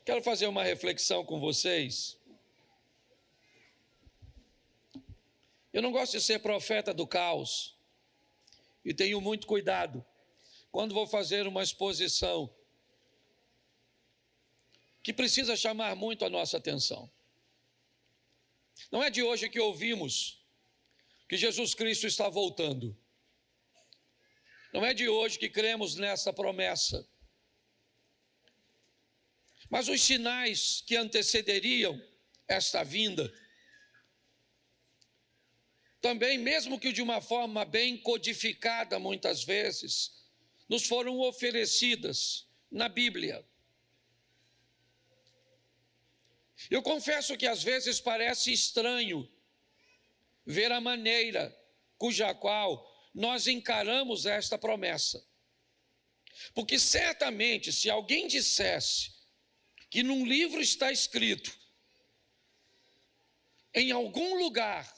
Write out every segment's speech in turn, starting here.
Quero fazer uma reflexão com vocês. Eu não gosto de ser profeta do caos e tenho muito cuidado quando vou fazer uma exposição que precisa chamar muito a nossa atenção. Não é de hoje que ouvimos que Jesus Cristo está voltando. Não é de hoje que cremos nessa promessa. Mas os sinais que antecederiam esta vinda, também, mesmo que de uma forma bem codificada muitas vezes, nos foram oferecidas na Bíblia. Eu confesso que às vezes parece estranho ver a maneira cuja qual nós encaramos esta promessa. Porque certamente, se alguém dissesse que num livro está escrito, em algum lugar,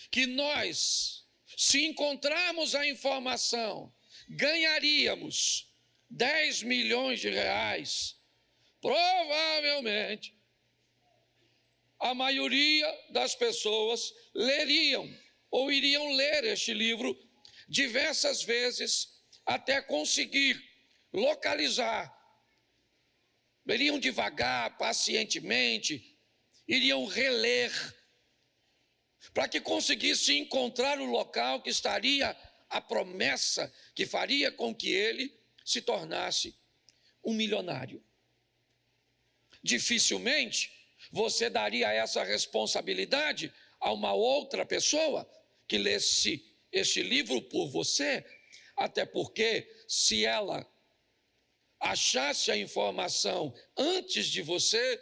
que nós, se encontrarmos a informação, ganharíamos 10 milhões de reais, provavelmente a maioria das pessoas leriam ou iriam ler este livro diversas vezes até conseguir localizar. Iriam devagar, pacientemente, iriam reler, para que conseguisse encontrar o local que estaria a promessa que faria com que ele se tornasse um milionário. Dificilmente você daria essa responsabilidade a uma outra pessoa que lesse este livro por você, até porque se ela achasse a informação antes de você,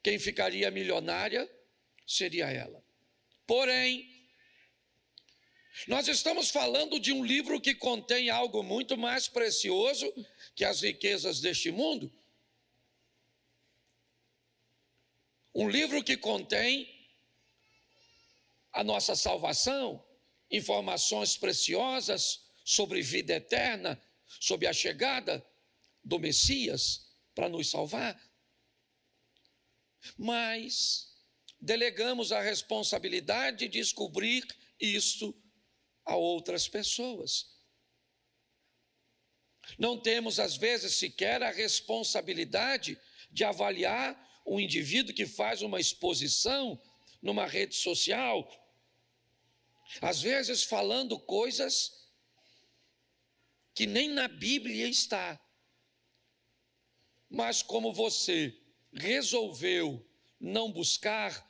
quem ficaria milionária seria ela. Porém, nós estamos falando de um livro que contém algo muito mais precioso que as riquezas deste mundo. Um livro que contém a nossa salvação, informações preciosas sobre vida eterna, sobre a chegada do Messias para nos salvar. Mas delegamos a responsabilidade de descobrir isso a outras pessoas. Não temos, às vezes, sequer a responsabilidade de avaliar um indivíduo que faz uma exposição numa rede social, às vezes falando coisas que nem na Bíblia está. Mas como você resolveu não buscar,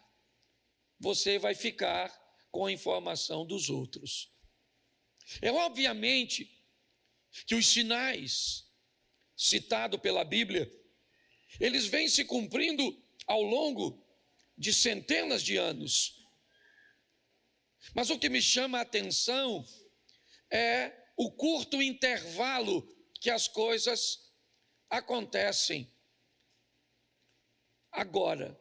você vai ficar com a informação dos outros. É obviamente que os sinais citados pela Bíblia, eles vêm se cumprindo ao longo de centenas de anos. Mas o que me chama a atenção é o curto intervalo que as coisas acontecem agora.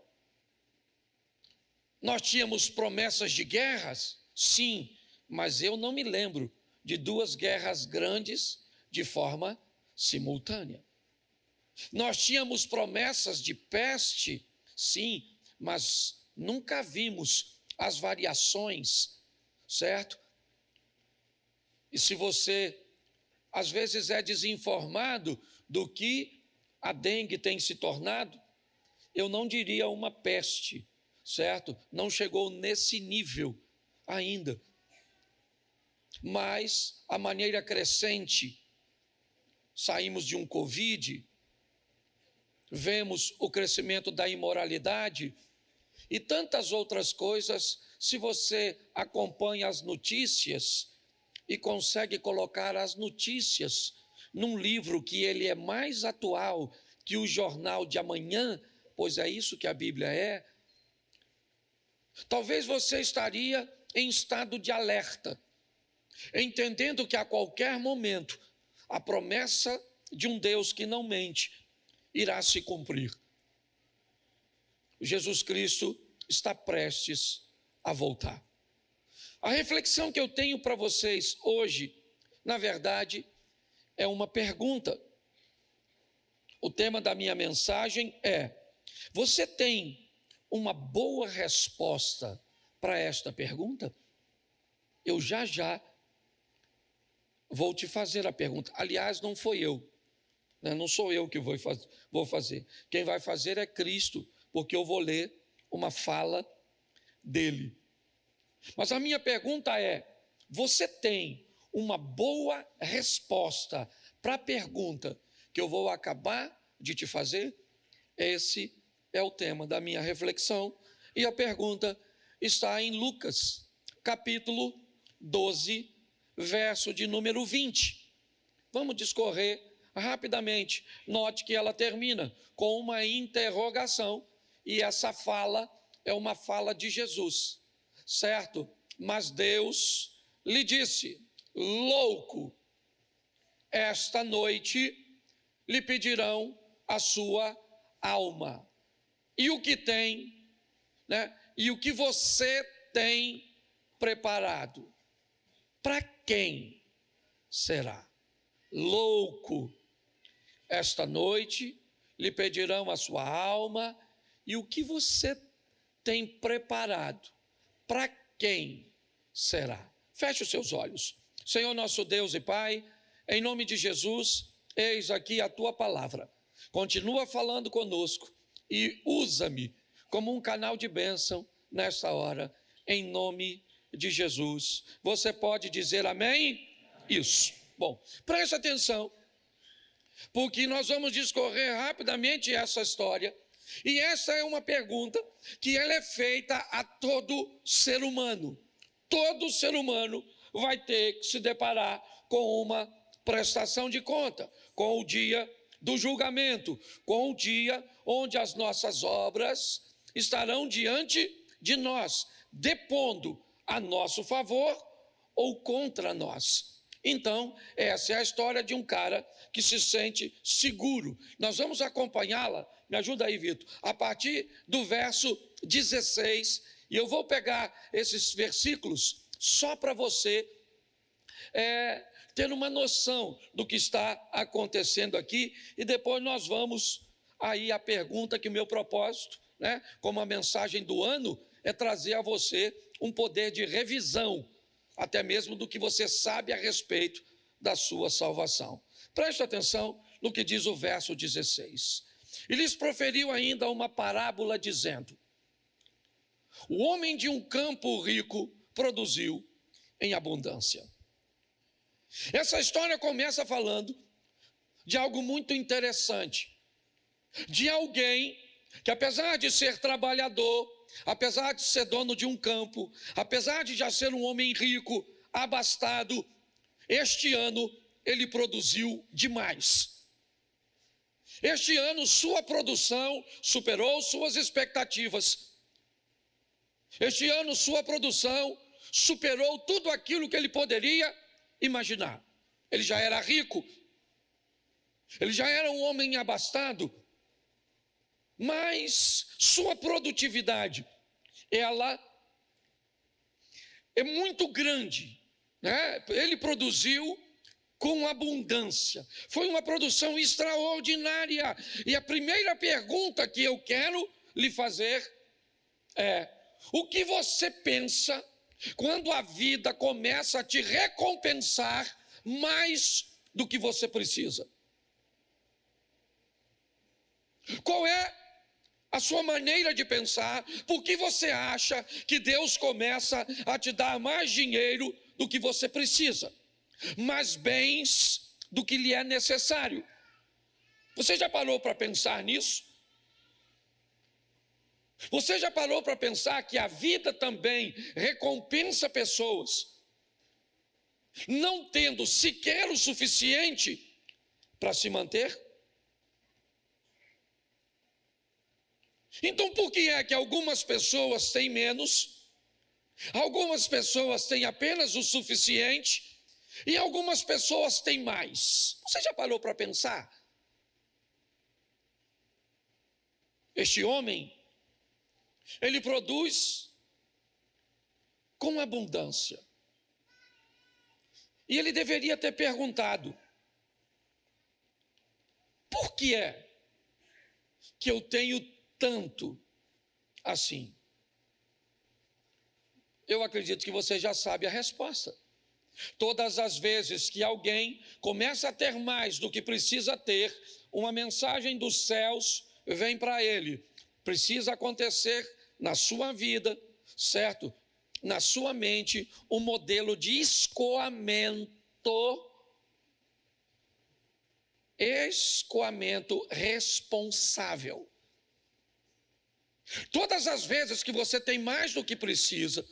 Nós tínhamos promessas de guerras? Sim, mas eu não me lembro de 2 guerras grandes de forma simultânea. Nós tínhamos promessas de peste? Sim, mas nunca vimos as variações, certo? E se você, às vezes, é desinformado do que a dengue tem se tornado, eu não diria uma peste, certo? Não chegou nesse nível ainda. Mas, a maneira crescente, saímos de um Covid, vemos o crescimento da imoralidade e tantas outras coisas. Se você acompanha as notícias e consegue colocar as notícias num livro que ele é mais atual que o jornal de amanhã, pois é isso que a Bíblia é, talvez você estaria em estado de alerta, entendendo que a qualquer momento a promessa de um Deus que não mente irá se cumprir. Jesus Cristo está prestes a voltar. A reflexão que eu tenho para vocês hoje, na verdade, é uma pergunta. o tema da minha mensagem é: você tem uma boa resposta para esta pergunta? Eu já vou te fazer a pergunta. Aliás, não foi eu, né? Não sou eu que vou fazer. Quem vai fazer é Cristo, porque eu vou ler uma fala dele. Mas a minha pergunta é: você tem uma boa resposta para a pergunta que eu vou acabar de te fazer? Esse é o tema da minha reflexão, e a pergunta está em Lucas, capítulo 12, verso de número 20. Vamos discorrer rapidamente. Note que ela termina com uma interrogação, e essa fala é uma fala de Jesus, certo? Mas Deus lhe disse: louco, esta noite lhe pedirão a sua alma. E o que tem, né? E o que você tem preparado? Para quem será? Louco, esta noite lhe pedirão a sua alma. E o que você tem preparado? Para quem será? Feche os seus olhos. Senhor nosso Deus e Pai, em nome de Jesus, eis aqui a tua palavra. Continua falando conosco e usa-me como um canal de bênção nesta hora, em nome de Jesus. Você pode dizer amém? Isso. Bom, preste atenção, porque nós vamos discorrer rapidamente essa história, e essa é uma pergunta que ela é feita a todo ser humano. Todo ser humano vai ter que se deparar com uma prestação de conta, com o dia do julgamento, com o dia onde as nossas obras estarão diante de nós, depondo a nosso favor ou contra nós. Então, essa é a história de um cara que se sente seguro. Nós vamos acompanhá-la, me ajuda aí, Vitor, a partir do verso 16, e eu vou pegar esses versículos só para você ter uma noção do que está acontecendo aqui, e depois nós vamos aí à pergunta que o meu propósito, né, como a mensagem do ano, é trazer a você um poder de revisão, até mesmo do que você sabe a respeito da sua salvação. Preste atenção no que diz o verso 16. E lhes proferiu ainda uma parábola, dizendo: o homem de um campo rico produziu em abundância. Essa história começa falando de algo muito interessante, de alguém que, apesar de ser trabalhador, apesar de ser dono de um campo, apesar de já ser um homem rico, abastado, este ano ele produziu demais. Este ano sua produção superou suas expectativas. Este ano sua produção superou tudo aquilo que ele poderia imaginar. Ele já era rico, ele já era um homem abastado, mas sua produtividade, ela é muito grande, né? Ele produziu com abundância, foi uma produção extraordinária. E a primeira pergunta que eu quero lhe fazer é: o que você pensa quando a vida começa a te recompensar mais do que você precisa? Qual é a sua maneira de pensar? Por que você acha que Deus começa a te dar mais dinheiro do que você precisa, mais bens do que lhe é necessário? Você já parou para pensar nisso? Você já parou para pensar que a vida também recompensa pessoas não tendo sequer o suficiente para se manter? Então, por que é que algumas pessoas têm menos, algumas pessoas têm apenas o suficiente e algumas pessoas têm mais? Você já parou para pensar? Este homem, ele produz com abundância. E ele deveria ter perguntado: por que é que eu tenho tanto assim? Eu acredito que você já sabe a resposta. Todas as vezes que alguém começa a ter mais do que precisa ter, uma mensagem dos céus vem para ele. Precisa acontecer na sua vida, certo? Na sua mente, um modelo de escoamento responsável. Todas as vezes que você tem mais do que precisa,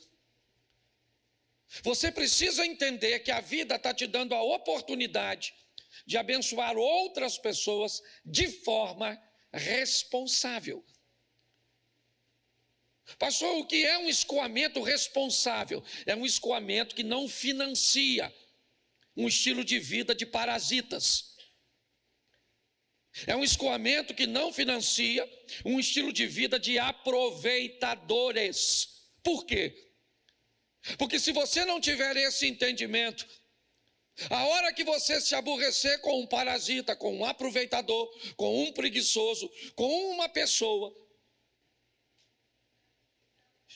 você precisa entender que a vida está te dando a oportunidade de abençoar outras pessoas de forma responsável. Pastor, o que é um escoamento responsável? É um escoamento que não financia um estilo de vida de parasitas. É um escoamento que não financia um estilo de vida de aproveitadores. Por quê? Porque se você não tiver esse entendimento, a hora que você se aborrecer com um parasita, com um aproveitador, com um preguiçoso, com uma pessoa,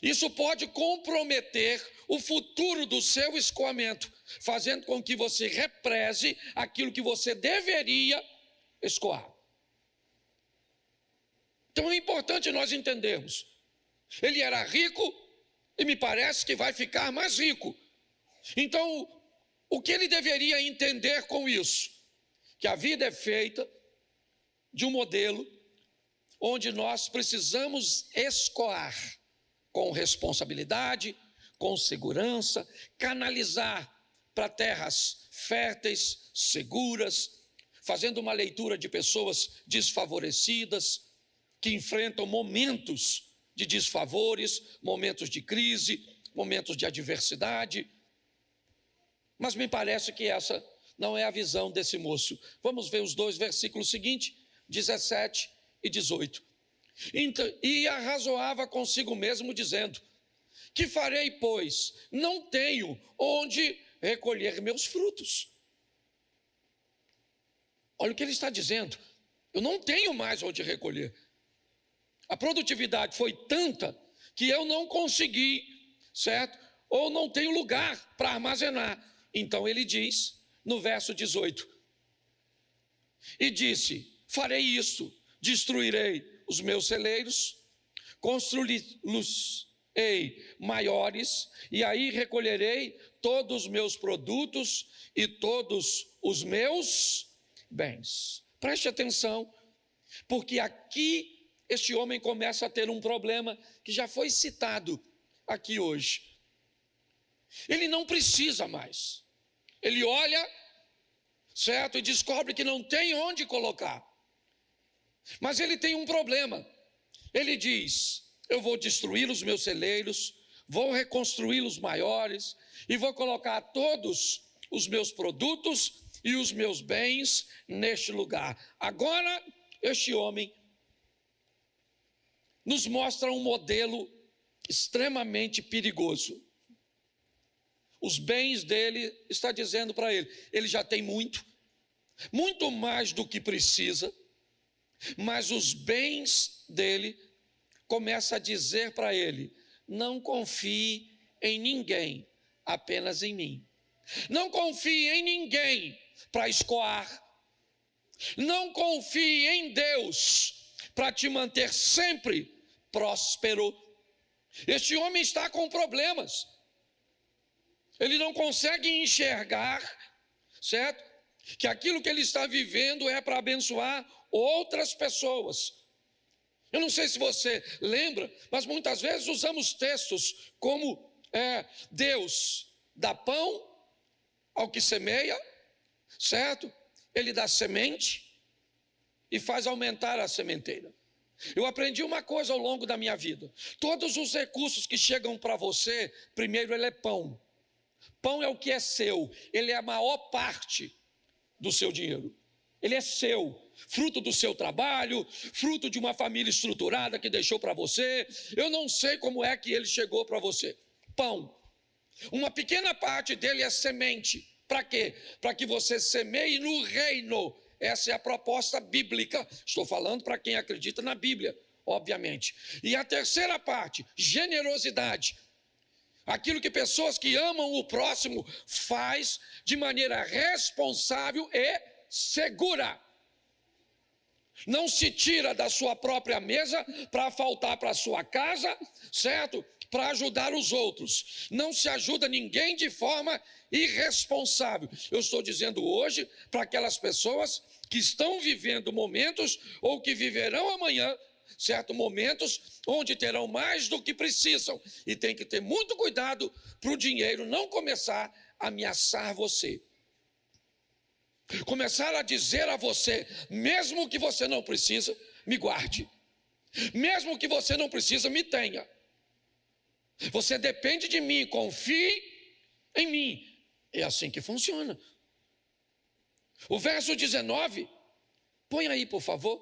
isso pode comprometer o futuro do seu escoamento, fazendo com que você represe aquilo que você deveria escoar. Então é importante nós entendermos. Ele era rico e me parece que vai ficar mais rico. Então, o que ele deveria entender com isso? Que a vida é feita de um modelo onde nós precisamos escoar com responsabilidade, com segurança, canalizar para terras férteis, seguras, fazendo uma leitura de pessoas desfavorecidas, que enfrentam momentos de desfavores, momentos de crise, momentos de adversidade. Mas me parece que essa não é a visão desse moço. Vamos ver os 2 versículos seguintes, 17 e 18. E arrazoava consigo mesmo, dizendo: que farei, pois? Não tenho onde recolher meus frutos. Olha o que ele está dizendo. Eu não tenho mais onde recolher. A produtividade foi tanta que eu não consegui, certo? Ou não tenho lugar para armazenar. Então ele diz, no verso 18: e disse: farei isto, destruirei os meus celeiros, construí-los-ei maiores, e aí recolherei todos os meus produtos e todos os meus bens. Preste atenção, porque aqui este homem começa a ter um problema que já foi citado aqui hoje. Ele não precisa mais. Ele olha, certo, e descobre que não tem onde colocar. Mas ele tem um problema. Ele diz: eu vou destruir os meus celeiros, vou reconstruí-los maiores e vou colocar todos os meus produtos e os meus bens neste lugar. Agora, este homem nos mostra um modelo extremamente perigoso. Os bens dele, está dizendo para ele, ele já tem muito mais do que precisa, mas os bens dele começa a dizer para ele: não confie em ninguém, apenas em mim. Não confie em ninguém para escoar. Não confie em Deus para te manter sempre próspero. Este homem está com problemas. Ele não consegue enxergar, certo? Que aquilo que ele está vivendo é para abençoar outras pessoas. Eu não sei se você lembra, mas muitas vezes usamos textos como Deus dá pão ao que semeia, certo? Ele dá semente e faz aumentar a sementeira. Eu aprendi uma coisa ao longo da minha vida: todos os recursos que chegam para você, primeiro ele é pão. Pão é o que é seu, ele é a maior parte do seu dinheiro. Ele é seu, fruto do seu trabalho, fruto de uma família estruturada que deixou para você. Eu não sei como é que ele chegou para você. Pão. Uma pequena parte dele é semente. Para quê? Para que você semeie no reino Essa é a proposta bíblica. Estou falando para quem acredita na Bíblia, obviamente. E a terceira parte, generosidade. Aquilo que pessoas que amam o próximo faz de maneira responsável e segura. Não se tira da sua própria mesa para faltar para a sua casa, certo? Para ajudar os outros. Não se ajuda ninguém de forma irresponsável. Eu estou dizendo hoje para aquelas pessoas que estão vivendo momentos ou que viverão amanhã, certo? Momentos onde terão mais do que precisam. E tem que ter muito cuidado para o dinheiro não começar a ameaçar você. Começar a dizer a você, mesmo que você não precisa, me guarde. Mesmo que você não precisa, me tenha. Você depende de mim, confie em mim. É assim que funciona. O verso 19, põe aí, por favor.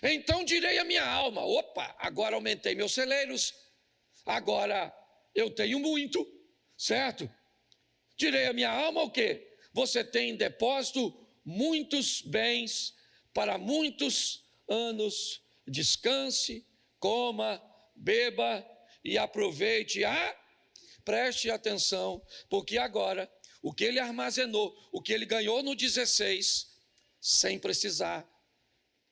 Então direi à minha alma, opa, agora aumentei meus celeiros, agora eu tenho muito, certo? Direi à minha alma o quê? Você tem em depósito muitos bens para muitos anos. Descanse, coma, beba e aproveite. Preste atenção, porque agora o que ele armazenou, o que ele ganhou no 16, sem precisar,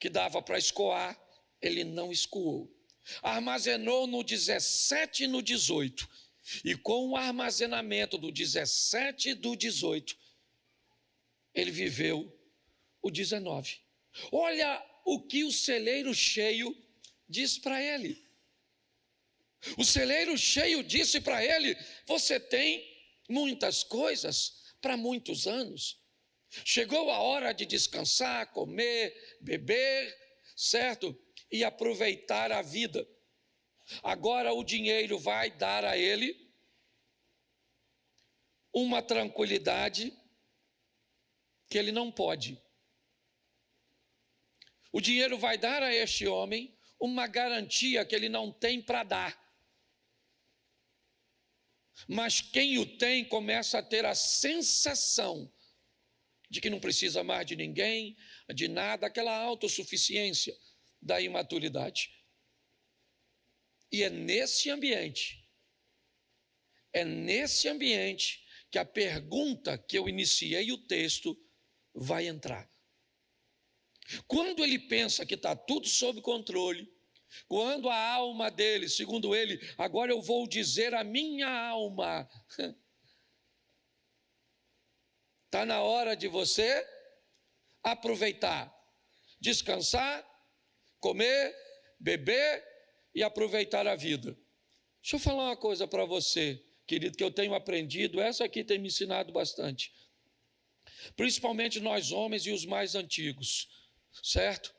que dava para escoar, ele não escoou. Armazenou no 17 e no 18. E com o armazenamento do 17 e do 18, ele viveu o 19. Olha o que o celeiro cheio diz para ele. O celeiro cheio disse para ele: você tem muitas coisas para muitos anos. Chegou a hora de descansar, comer, beber, certo? E aproveitar a vida. Agora o dinheiro vai dar a ele uma tranquilidade que ele não pode. O dinheiro vai dar a este homem uma garantia que ele não tem para dar. Mas quem o tem começa a ter a sensação de que não precisa mais de ninguém, de nada, aquela autossuficiência da imaturidade. E é nesse ambiente que a pergunta que eu iniciei o texto vai entrar. Quando ele pensa que está tudo sob controle, quando a alma dele, segundo ele, agora eu vou dizer a minha alma, está na hora de você aproveitar, descansar, comer, beber e aproveitar a vida. Deixa eu falar uma coisa para você, querido, que eu tenho aprendido, essa aqui tem me ensinado bastante. Principalmente nós homens e os mais antigos, certo?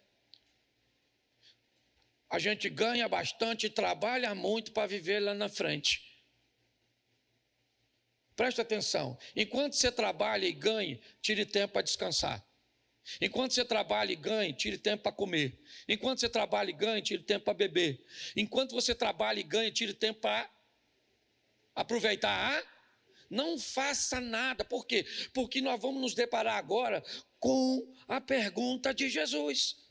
A gente ganha bastante e trabalha muito para viver lá na frente. Presta atenção, enquanto você trabalha e ganha, tire tempo para descansar. Enquanto você trabalha e ganha, tire tempo para comer. Enquanto você trabalha e ganha, tire tempo para beber. Enquanto você trabalha e ganha, tire tempo para aproveitar. Não faça nada. Por quê? Porque nós vamos nos deparar agora com a pergunta de Jesus.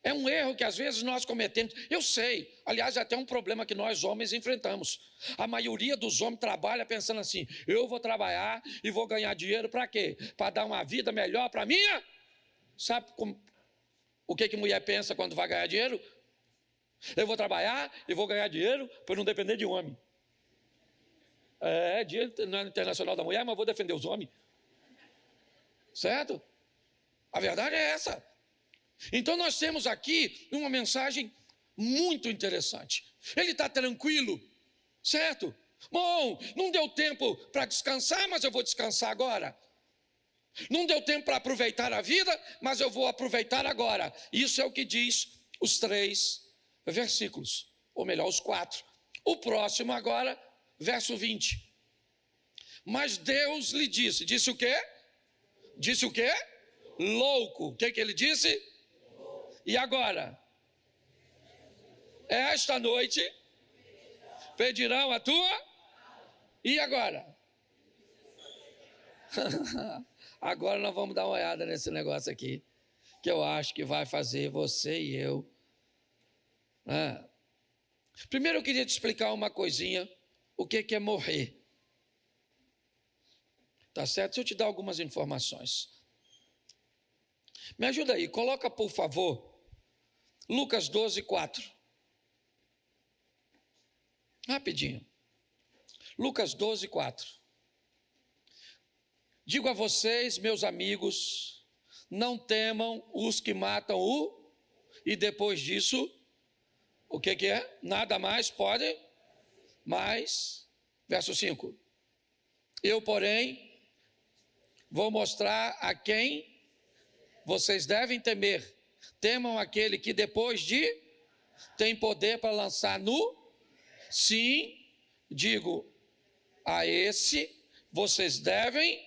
É um erro que às vezes nós cometemos. Eu sei, aliás, é até um problema que nós homens enfrentamos. A maioria dos homens trabalha pensando assim: eu vou trabalhar e vou ganhar dinheiro para quê? Para dar uma vida melhor para minha? Sabe o que mulher pensa quando vai ganhar dinheiro? Eu vou trabalhar e vou ganhar dinheiro para não depender de homem. É Dia Internacional da Mulher, mas vou defender os homens. Certo? A verdade é essa. Então nós temos aqui uma mensagem muito interessante. Ele está tranquilo, certo? Bom, não deu tempo para descansar, mas eu vou descansar agora. Não deu tempo para aproveitar a vida, mas eu vou aproveitar agora. Isso é o que diz os 3 versículos, ou melhor, os 4. O próximo agora, verso 20. Mas Deus lhe disse o quê? Disse o quê? Louco. O que ele disse? E agora? Esta noite pedirão a tua? E agora? Agora nós vamos dar uma olhada nesse negócio aqui, que eu acho que vai fazer você e eu. Primeiro eu queria te explicar uma coisinha, o que é morrer. Tá certo? Deixa eu te dar algumas informações. Me ajuda aí, coloca por favor, Lucas 12, 4. Rapidinho. Lucas 12, 4. Digo a vocês, meus amigos, não temam os que matam o, e depois disso, o que é? Nada mais pode, mas, verso 5. Eu, porém, vou mostrar a quem vocês devem temer. Temam aquele que depois de tem poder para lançar no, sim, digo, a esse vocês devem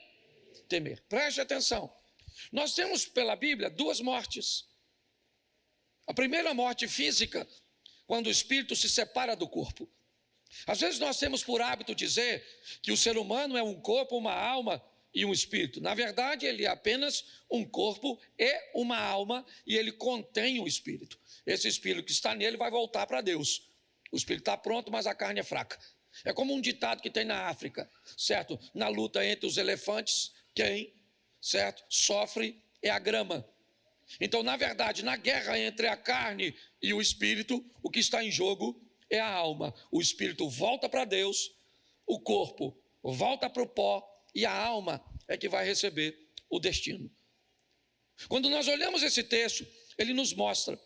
temer. Preste atenção. Nós temos pela Bíblia duas mortes. A primeira morte física, quando o espírito se separa do corpo. Às vezes nós temos por hábito dizer que o ser humano é um corpo, uma alma e um espírito. Na verdade, ele é apenas um corpo e uma alma, e ele contém o espírito. Esse espírito que está nele vai voltar para Deus. O espírito está pronto, mas a carne é fraca. É como um ditado que tem na África, certo? Na luta entre os elefantes, quem, certo, sofre é a grama. Então, na verdade, na guerra entre a carne e o espírito, o que está em jogo é a alma. O espírito volta para Deus, o corpo volta para o pó e a alma é que vai receber o destino. Quando nós olhamos esse texto, ele nos mostra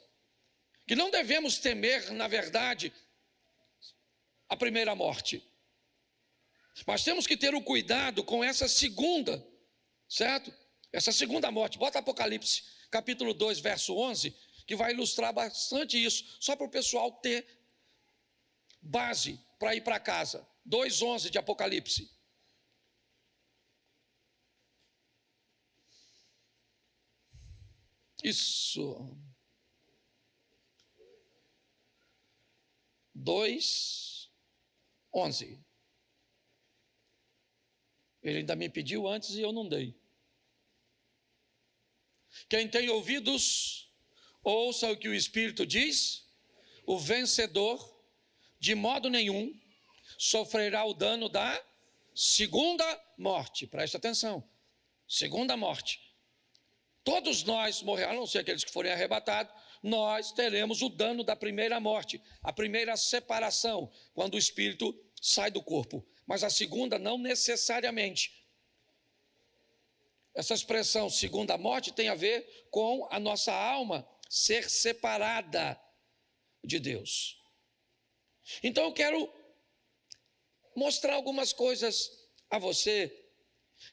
que não devemos temer, na verdade, a primeira morte. Mas temos que ter o cuidado com essa segunda, certo? Essa segunda morte. Bota Apocalipse, capítulo 2, verso 11, que vai ilustrar bastante isso, só para o pessoal ter base para ir para casa. 2:11 de Apocalipse. Isso. 2:11. Ele ainda me pediu antes e eu não dei. Quem tem ouvidos, ouça o que o Espírito diz. O vencedor, de modo nenhum, sofrerá o dano da segunda morte. Presta atenção. Segunda morte. Todos nós morreremos, a não ser aqueles que forem arrebatados, nós teremos o dano da primeira morte, a primeira separação, quando o espírito sai do corpo. Mas a segunda não necessariamente. Essa expressão segunda morte tem a ver com a nossa alma ser separada de Deus. Então eu quero mostrar algumas coisas a você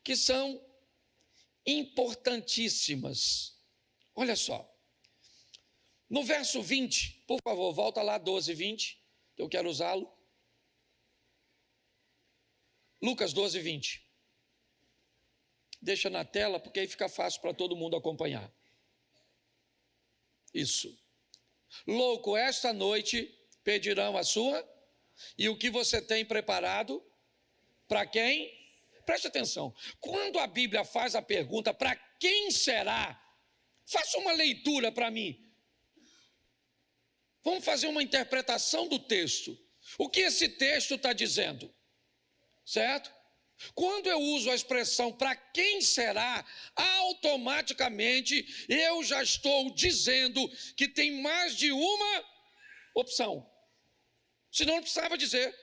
que são importantíssimas. Olha só. No verso 20, por favor, volta lá 12:20, que eu quero usá-lo. Lucas 12:20. Deixa na tela, porque aí fica fácil para todo mundo acompanhar. Isso. Louco, esta noite pedirão a sua, e o que você tem preparado, para quem? Preste atenção, quando a Bíblia faz a pergunta, para quem será? Faça uma leitura para mim. Vamos fazer uma interpretação do texto. O que esse texto está dizendo? Certo? Quando eu uso a expressão para quem será, automaticamente eu já estou dizendo que tem mais de uma opção. Senão não precisava dizer.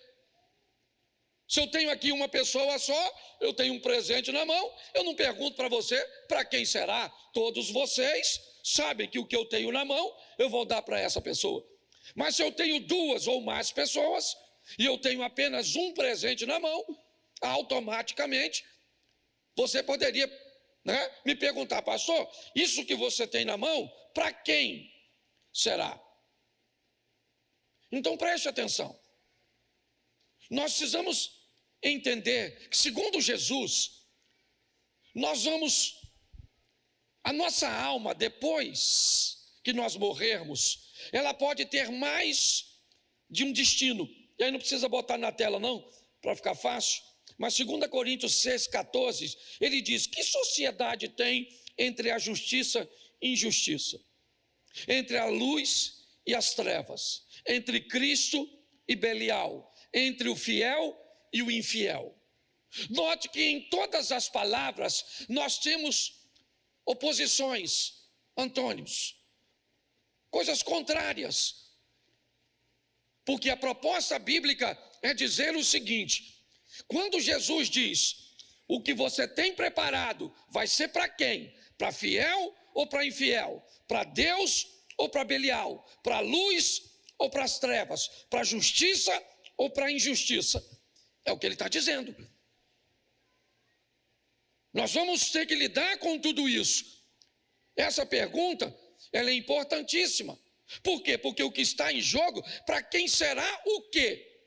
Se eu tenho aqui uma pessoa só, eu tenho um presente na mão, eu não pergunto para você para quem será. Todos vocês sabem que o que eu tenho na mão, eu vou dar para essa pessoa. Mas se eu tenho duas ou mais pessoas, e eu tenho apenas um presente na mão, automaticamente, você poderia, me perguntar, pastor, isso que você tem na mão, para quem será? Então preste atenção. Nós precisamos entender que, segundo Jesus, a nossa alma, depois que nós morrermos, ela pode ter mais de um destino. E aí não precisa botar na tela não, para ficar fácil, Mas 2 Coríntios 6,14, ele diz: que sociedade tem entre a justiça e injustiça? Entre a luz e as trevas, entre Cristo e Belial, entre o fiel e o infiel. Note que em todas as palavras nós temos oposições, antônimos, coisas contrárias. Porque a proposta bíblica é dizer o seguinte: quando Jesus diz, o que você tem preparado vai ser para quem? Para fiel ou para infiel? Para Deus ou para Belial? Para a luz ou para as trevas? Para a justiça ou para a injustiça? É o que ele está dizendo. Nós vamos ter que lidar com tudo isso. Essa pergunta, ela é importantíssima. Por quê? Porque o que está em jogo, para quem será o quê?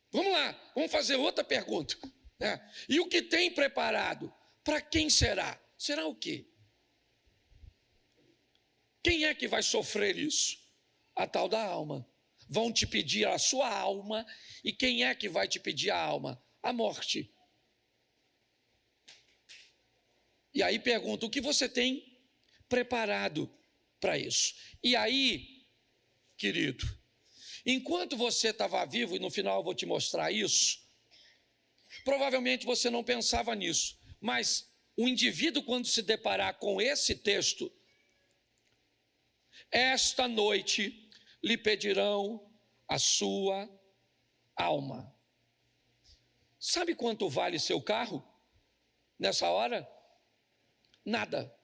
Vamos lá, vamos fazer outra pergunta, né? E o que tem preparado, para quem será? Será o quê? Quem é que vai sofrer isso? A tal da alma. Vão te pedir a sua alma, e quem é que vai te pedir a alma? A morte. E aí pergunta, o que você tem preparado para isso? E aí, querido, enquanto você estava vivo, e no final eu vou te mostrar isso, provavelmente você não pensava nisso, mas o indivíduo, quando se deparar com esse texto, esta noite lhe pedirão a sua alma. Sabe quanto vale seu carro nessa hora? Nada.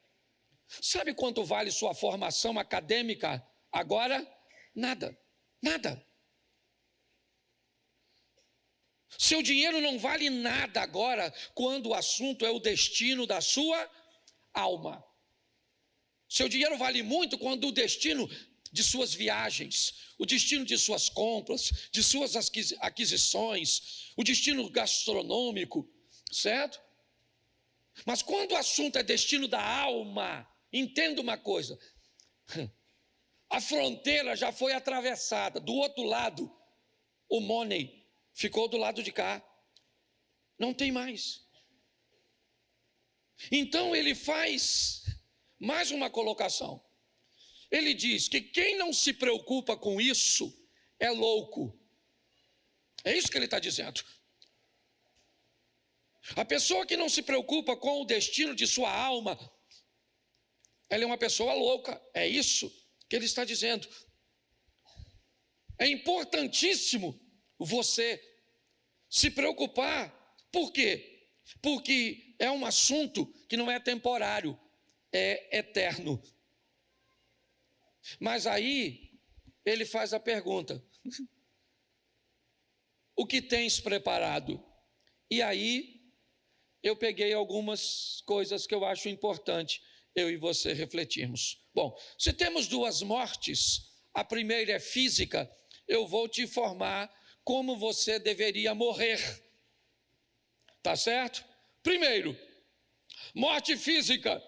Sabe quanto vale sua formação acadêmica agora? Nada. Nada. Seu dinheiro não vale nada agora, quando o assunto é o destino da sua alma. Seu dinheiro vale muito quando o destino de suas viagens, o destino de suas compras, de suas aquisições, o destino gastronômico, certo? Mas quando o assunto é destino da alma, entenda uma coisa: a fronteira já foi atravessada. Do outro lado, o money ficou do lado de cá. Não tem mais. Então ele faz mais uma colocação. Ele diz que quem não se preocupa com isso é louco. É isso que ele está dizendo. A pessoa que não se preocupa com o destino de sua alma, ela é uma pessoa louca. É isso que ele está dizendo. É importantíssimo você se preocupar. Por quê? Porque é um assunto que não é temporário, é eterno. Mas aí ele faz a pergunta: o que tens preparado? E aí eu peguei algumas coisas que eu acho importante eu e você refletirmos. Bom, se temos duas mortes, a primeira é física, eu vou te informar como você deveria morrer. Tá certo? Primeiro, morte física.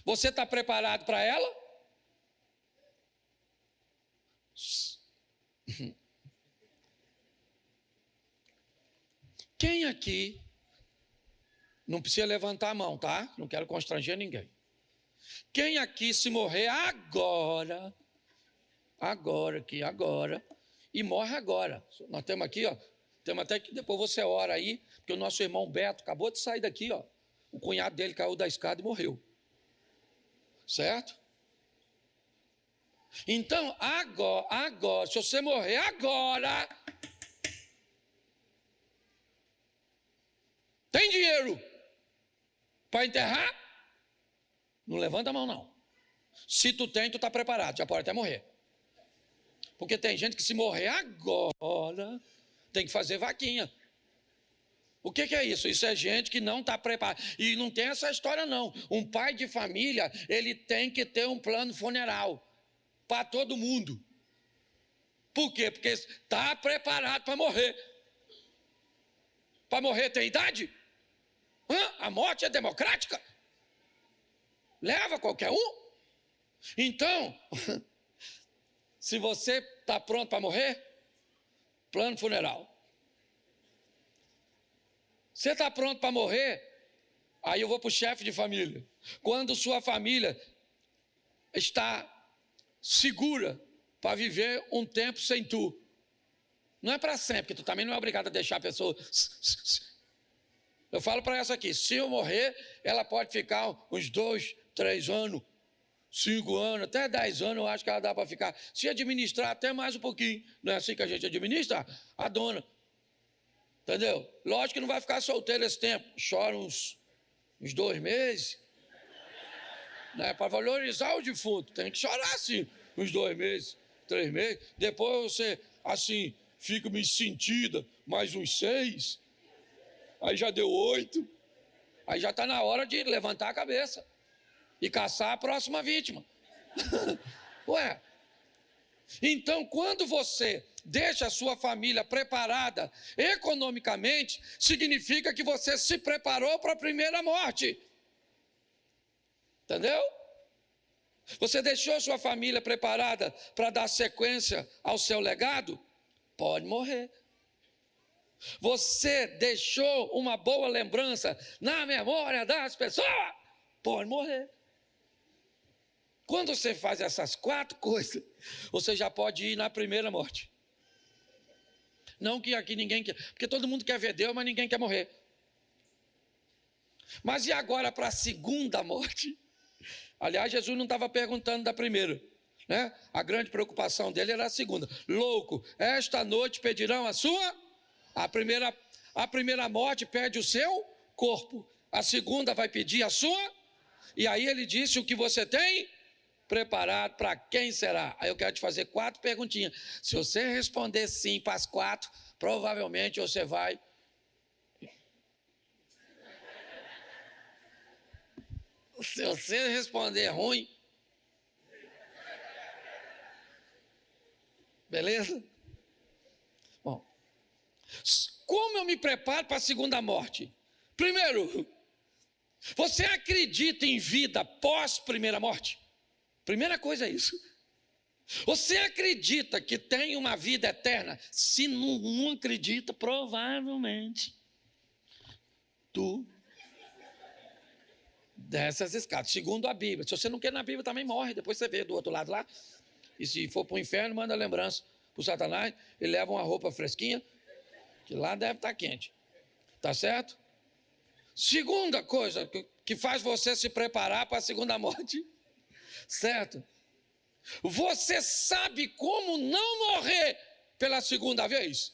Você está preparado para ela? Quem aqui, não precisa levantar a mão, tá? Não quero constranger ninguém. Quem aqui se morrer agora, e morre agora. Nós temos aqui, ó, temos até que depois você ora aí, porque o nosso irmão Beto acabou de sair daqui, ó. O cunhado dele caiu da escada e morreu. Certo? Então, agora, se você morrer agora, tem dinheiro para enterrar? Não levanta a mão, não. Se tu tem, tu está preparado, já pode até morrer. Porque tem gente que se morrer agora, tem que fazer vaquinha. O que é isso? Isso é gente que não está preparada. E não tem essa história, não. Um pai de família, ele tem que ter um plano funeral para todo mundo. Por quê? Porque está preparado para morrer. Para morrer tem idade? A morte é democrática? Leva qualquer um? Então, se você está pronto para morrer, plano funeral. Você está pronto para morrer? Aí eu vou para o chefe de família. Quando sua família está segura para viver um tempo sem tu. Não é para sempre, porque tu também não é obrigado a deixar a pessoa. Eu falo para essa aqui, se eu morrer, ela pode ficar uns 2, 3 anos, 5 anos, até 10 anos, eu acho que ela dá para ficar. Se administrar até mais um pouquinho, não é assim que a gente administra? A dona. Entendeu? Lógico que não vai ficar solteiro esse tempo. Chora uns 2 meses. Né? Para valorizar o defunto, tem que chorar assim, uns 2 meses, 3 meses. Depois você, assim, fica meio sentida, mais uns 6. Aí já deu 8. Aí já está na hora de levantar a cabeça e caçar a próxima vítima. Ué. Então, quando você deixa a sua família preparada economicamente, significa que você se preparou para a primeira morte. Entendeu? Você deixou sua família preparada para dar sequência ao seu legado? Pode morrer. Você deixou uma boa lembrança na memória das pessoas? Pode morrer. Quando você faz essas 4 coisas, você já pode ir na primeira morte. Não que aqui ninguém quer, porque todo mundo quer ver Deus, mas ninguém quer morrer. Mas e agora para a segunda morte? Aliás, Jesus não estava perguntando da primeira, né? A grande preocupação dele era a segunda. Louco, esta noite pedirão a sua? A primeira morte pede o seu corpo. A segunda vai pedir a sua? E aí ele disse: o que você tem preparado, para quem será? Aí eu quero te fazer 4 perguntinhas. Se você responder sim para as 4, provavelmente você vai. Se você responder ruim, beleza? Bom, como eu me preparo para a segunda morte? Primeiro, você acredita em vida pós primeira morte? Primeira coisa é isso. Você acredita que tem uma vida eterna? Se não acredita, provavelmente tu desce as escadas, segundo a Bíblia. Se você não quer na Bíblia, também morre. Depois você vê do outro lado lá. E se for para o inferno, manda lembrança para o Satanás. Ele leva uma roupa fresquinha, que lá deve estar quente. Tá certo? Segunda coisa que faz você se preparar para a segunda morte. Certo? Você sabe como não morrer pela segunda vez?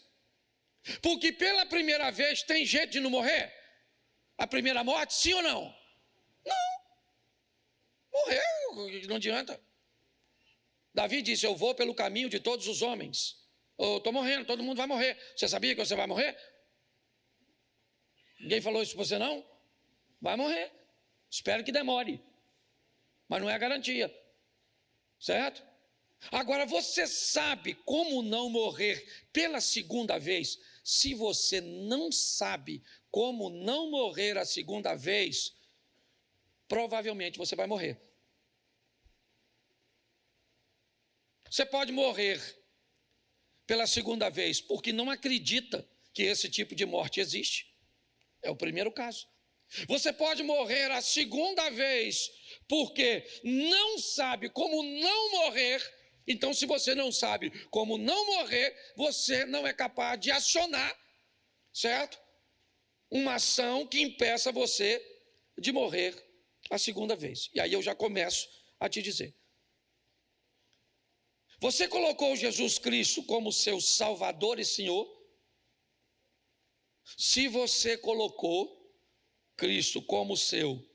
Porque pela primeira vez tem jeito de não morrer? A primeira morte, sim ou não? Não. Morrer, não adianta. Davi disse: eu vou pelo caminho de todos os homens. Eu estou morrendo, todo mundo vai morrer. Você sabia que você vai morrer? Ninguém falou isso para você, não? Vai morrer. Espero que demore. Mas não é garantia. Certo? Agora, você sabe como não morrer pela segunda vez? Se você não sabe como não morrer a segunda vez, provavelmente você vai morrer. Você pode morrer pela segunda vez porque não acredita que esse tipo de morte existe. É o primeiro caso. Você pode morrer a segunda vez porque não sabe como não morrer. Então, se você não sabe como não morrer, você não é capaz de acionar, certo? Uma ação que impeça você de morrer a segunda vez. E aí eu já começo a te dizer. Você colocou Jesus Cristo como seu Salvador e Senhor? Se você colocou Cristo como seu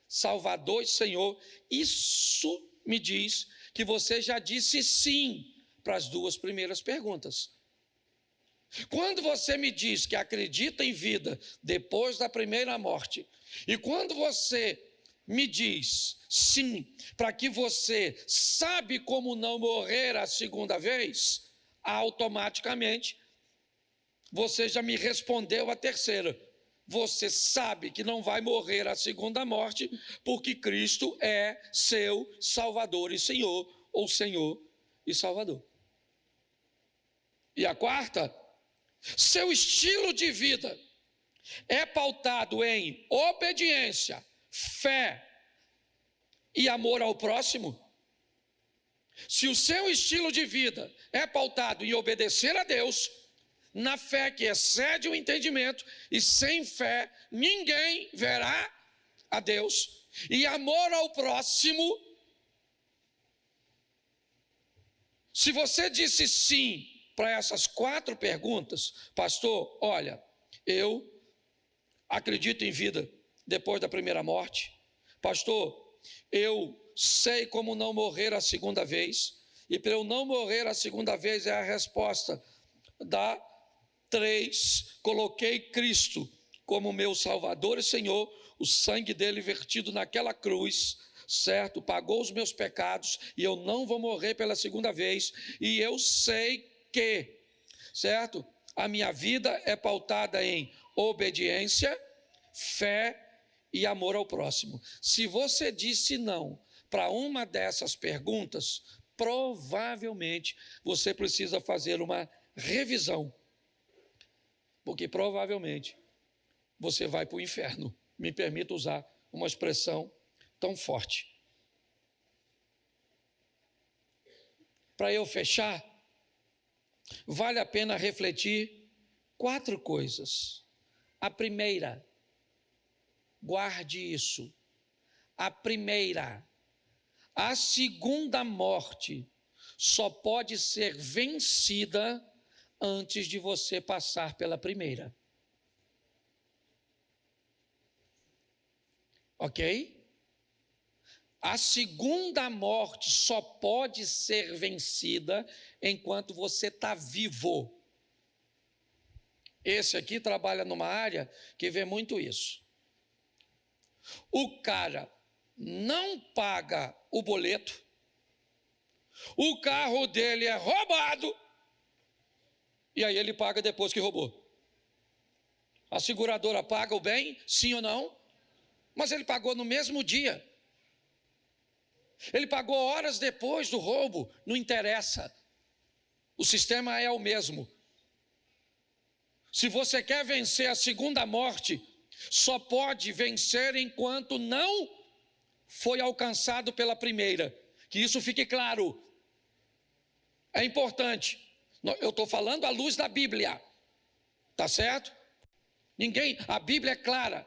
Salvador e Senhor, isso me diz que você já disse sim para as 2 primeiras perguntas. Quando você me diz que acredita em vida depois da primeira morte, e quando você me diz sim para que você sabe como não morrer a segunda vez, automaticamente você já me respondeu a terceira. Você sabe que não vai morrer a segunda morte, porque Cristo é seu Salvador e Senhor, ou Senhor e Salvador. E a quarta, seu estilo de vida é pautado em obediência, fé e amor ao próximo, se o seu estilo de vida é pautado em obedecer a Deus, na fé que excede o entendimento, e sem fé ninguém verá a Deus, e amor ao próximo, se você disse sim para essas 4 perguntas, pastor, olha, eu acredito em vida depois da primeira morte, pastor, eu sei como não morrer a segunda vez, e para eu não morrer a segunda vez é a resposta da 3, coloquei Cristo como meu Salvador e Senhor, o sangue dele vertido naquela cruz, certo? Pagou os meus pecados e eu não vou morrer pela segunda vez, e eu sei que, certo? A minha vida é pautada em obediência, fé e amor ao próximo. Se você disse não para uma dessas perguntas, provavelmente você precisa fazer uma revisão, porque provavelmente você vai para o inferno. Me permita usar uma expressão tão forte. Para eu fechar, vale a pena refletir 4 coisas. A primeira, guarde isso. A primeira, a segunda morte só pode ser vencida antes de você passar pela primeira. Ok? A segunda morte só pode ser vencida enquanto você está vivo. Esse aqui trabalha numa área que vê muito isso. O cara não paga o boleto, o carro dele é roubado, e aí ele paga depois que roubou. A seguradora paga o bem, sim ou não? Mas ele pagou no mesmo dia. Ele pagou horas depois do roubo, não interessa. O sistema é o mesmo. Se você quer vencer a segunda morte, só pode vencer enquanto não foi alcançado pela primeira. Que isso fique claro. É importante. Eu estou falando à luz da Bíblia. Tá certo? A Bíblia é clara.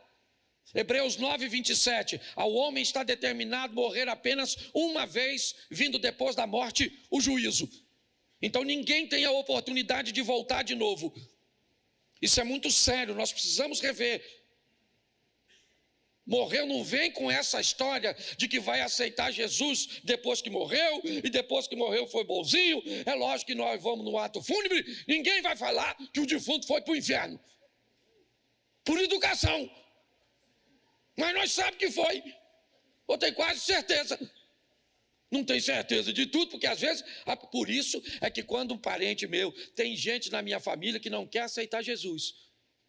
Hebreus 9, 27, ao homem está determinado morrer apenas uma vez, vindo depois da morte o juízo. Então ninguém tem a oportunidade de voltar de novo. Isso é muito sério, nós precisamos rever. Morreu não vem com essa história de que vai aceitar Jesus depois que morreu, e depois que morreu foi bonzinho. É lógico que nós vamos no ato fúnebre, ninguém vai falar que o defunto foi para o inferno. Por educação. Mas nós sabemos que foi. Eu tenho quase certeza. Não tenho certeza de tudo, porque às vezes, por isso é que quando um parente meu, tem gente na minha família que não quer aceitar Jesus.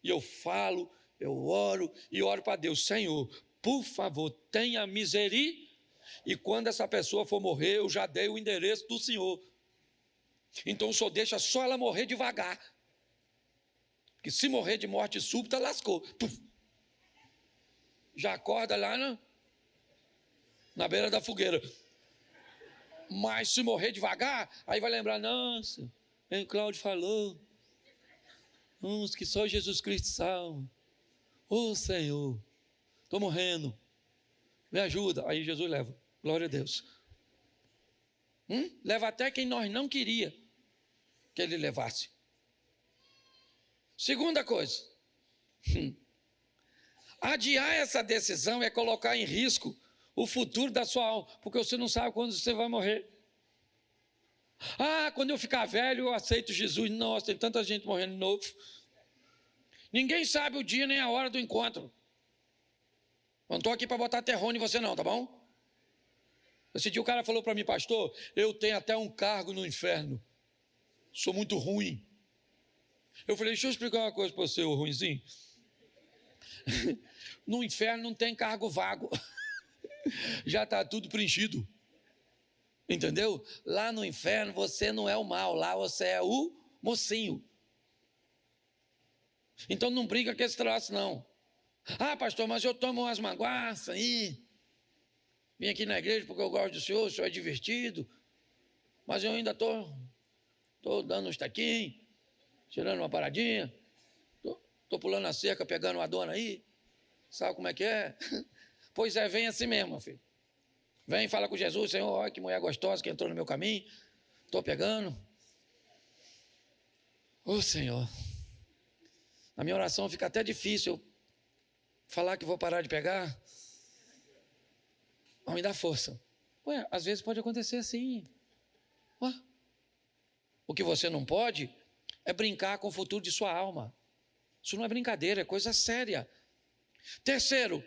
E eu falo, eu oro e oro para Deus, Senhor, por favor, tenha misericórdia. E quando essa pessoa for morrer, eu já dei o endereço do Senhor. Então o Senhor deixa só ela morrer devagar. Porque se morrer de morte súbita, lascou. Puf. Já acorda lá na beira da fogueira. Mas se morrer devagar, aí vai lembrar, nossa, o Cláudio falou, que só Jesus Cristo salva. Ô Senhor, estou morrendo, me ajuda. Aí Jesus leva, glória a Deus. Leva até quem nós não queria que ele levasse. Segunda coisa, adiar essa decisão é colocar em risco o futuro da sua alma, porque você não sabe quando você vai morrer. Quando eu ficar velho eu aceito Jesus. Nossa, tem tanta gente morrendo de novo. Ninguém sabe o dia nem a hora do encontro. Não estou aqui para botar terror em você não, tá bom? Esse dia o cara falou para mim, pastor, eu tenho até um cargo no inferno. Sou muito ruim. Eu falei, deixa eu explicar uma coisa para você, ô ruinzinho. No inferno não tem cargo vago. Já está tudo preenchido. Entendeu? Lá no inferno você não é o mal, lá você é o mocinho. Então não brinca com esse troço, não. Ah, pastor, mas eu tomo umas manguaças aí. Vim aqui na igreja porque eu gosto do senhor é divertido. Mas eu ainda estou dando uns taquinhos, tirando uma paradinha. Estou pulando a cerca, pegando uma dona aí. Sabe como é que é? Pois é, vem assim mesmo, meu filho. Vem, fala com Jesus, Senhor, olha que mulher gostosa que entrou no meu caminho. Estou pegando. Ô Senhor, na minha oração fica até difícil eu falar que vou parar de pegar. Mas me dá força. Ué, às vezes pode acontecer assim. Ué. O que você não pode é brincar com o futuro de sua alma. Isso não é brincadeira, é coisa séria. Terceiro,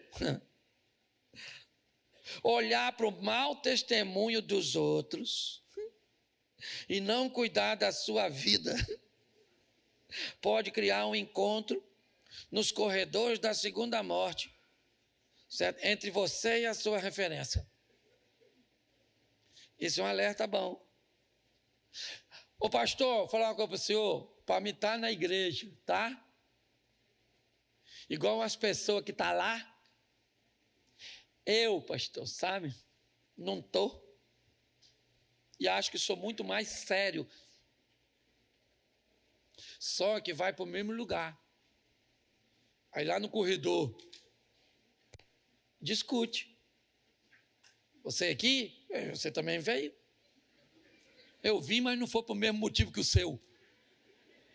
olhar para o mau testemunho dos outros e não cuidar da sua vida pode criar um encontro nos corredores da segunda morte, certo? Entre você e a sua referência. Isso é um alerta bom. Ô pastor, vou falar uma coisa para o senhor, para me estar na igreja, tá? Igual as pessoas que estão lá. Eu, pastor, sabe? Não estou. E acho que sou muito mais sério. Só que vai para o mesmo lugar. Aí lá no corredor, discute. Você aqui, você também veio. Eu vim, mas não foi para o mesmo motivo que o seu.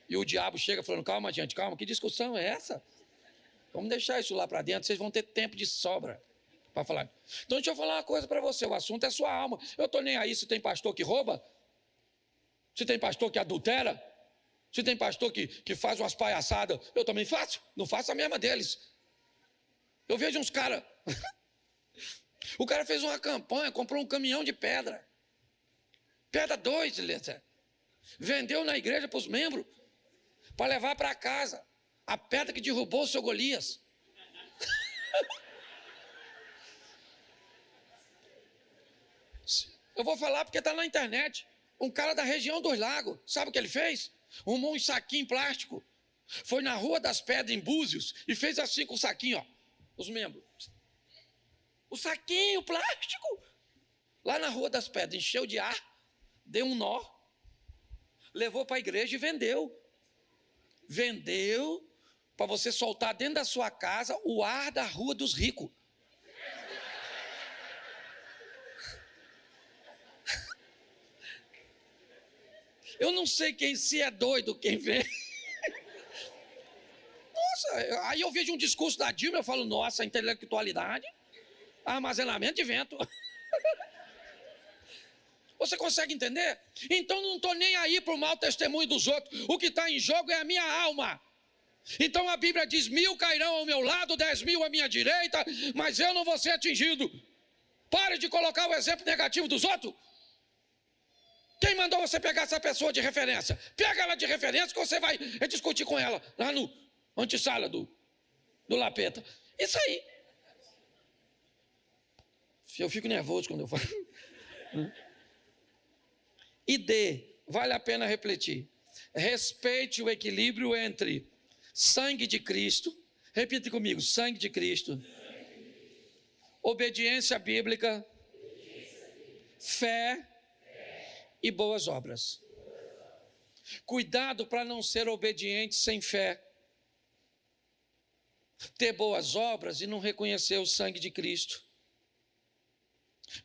E o diabo chega falando, calma gente, calma, que discussão é essa? Vamos deixar isso lá para dentro, vocês vão ter tempo de sobra para falar. Então deixa eu falar uma coisa para você, o assunto é sua alma. Eu estou nem aí se tem pastor que rouba, se tem pastor que adultera, se tem pastor que faz umas palhaçadas, eu também faço, não faço a mesma deles. Eu vejo uns caras, o cara fez uma campanha, comprou um caminhão de pedra, pedra 2, vendeu na igreja para os membros, para levar para casa, a pedra que derrubou o seu Golias. Eu vou falar porque está na internet. Um cara da região dos Lagos, sabe o que ele fez? Arrumou um saquinho plástico, foi na Rua das Pedras, em Búzios, e fez assim com o saquinho, ó, os membros. O saquinho plástico, lá na Rua das Pedras, encheu de ar, deu um nó, levou para a igreja e vendeu. Vendeu para você soltar dentro da sua casa o ar da Rua dos Ricos. Eu não sei se é doido quem vê. Nossa, aí eu vejo um discurso da Dilma, eu falo, nossa, intelectualidade, armazenamento de vento. Você consegue entender? Então não estou nem aí para o mau testemunho dos outros. O que está em jogo é a minha alma. Então a Bíblia diz, 1000 cairão ao meu lado, 10.000 à minha direita, mas eu não vou ser atingido. Pare de colocar o exemplo negativo dos outros. Quem mandou você pegar essa pessoa de referência? Pega ela de referência que você vai discutir com ela lá no antessala do Lapeta. Isso aí. Eu fico nervoso quando eu falo. E vale a pena refletir. Respeite o equilíbrio entre sangue de Cristo, repita comigo, sangue de Cristo, obediência bíblica, fé e boas obras. Cuidado para não ser obediente sem fé, ter boas obras e não reconhecer o sangue de Cristo.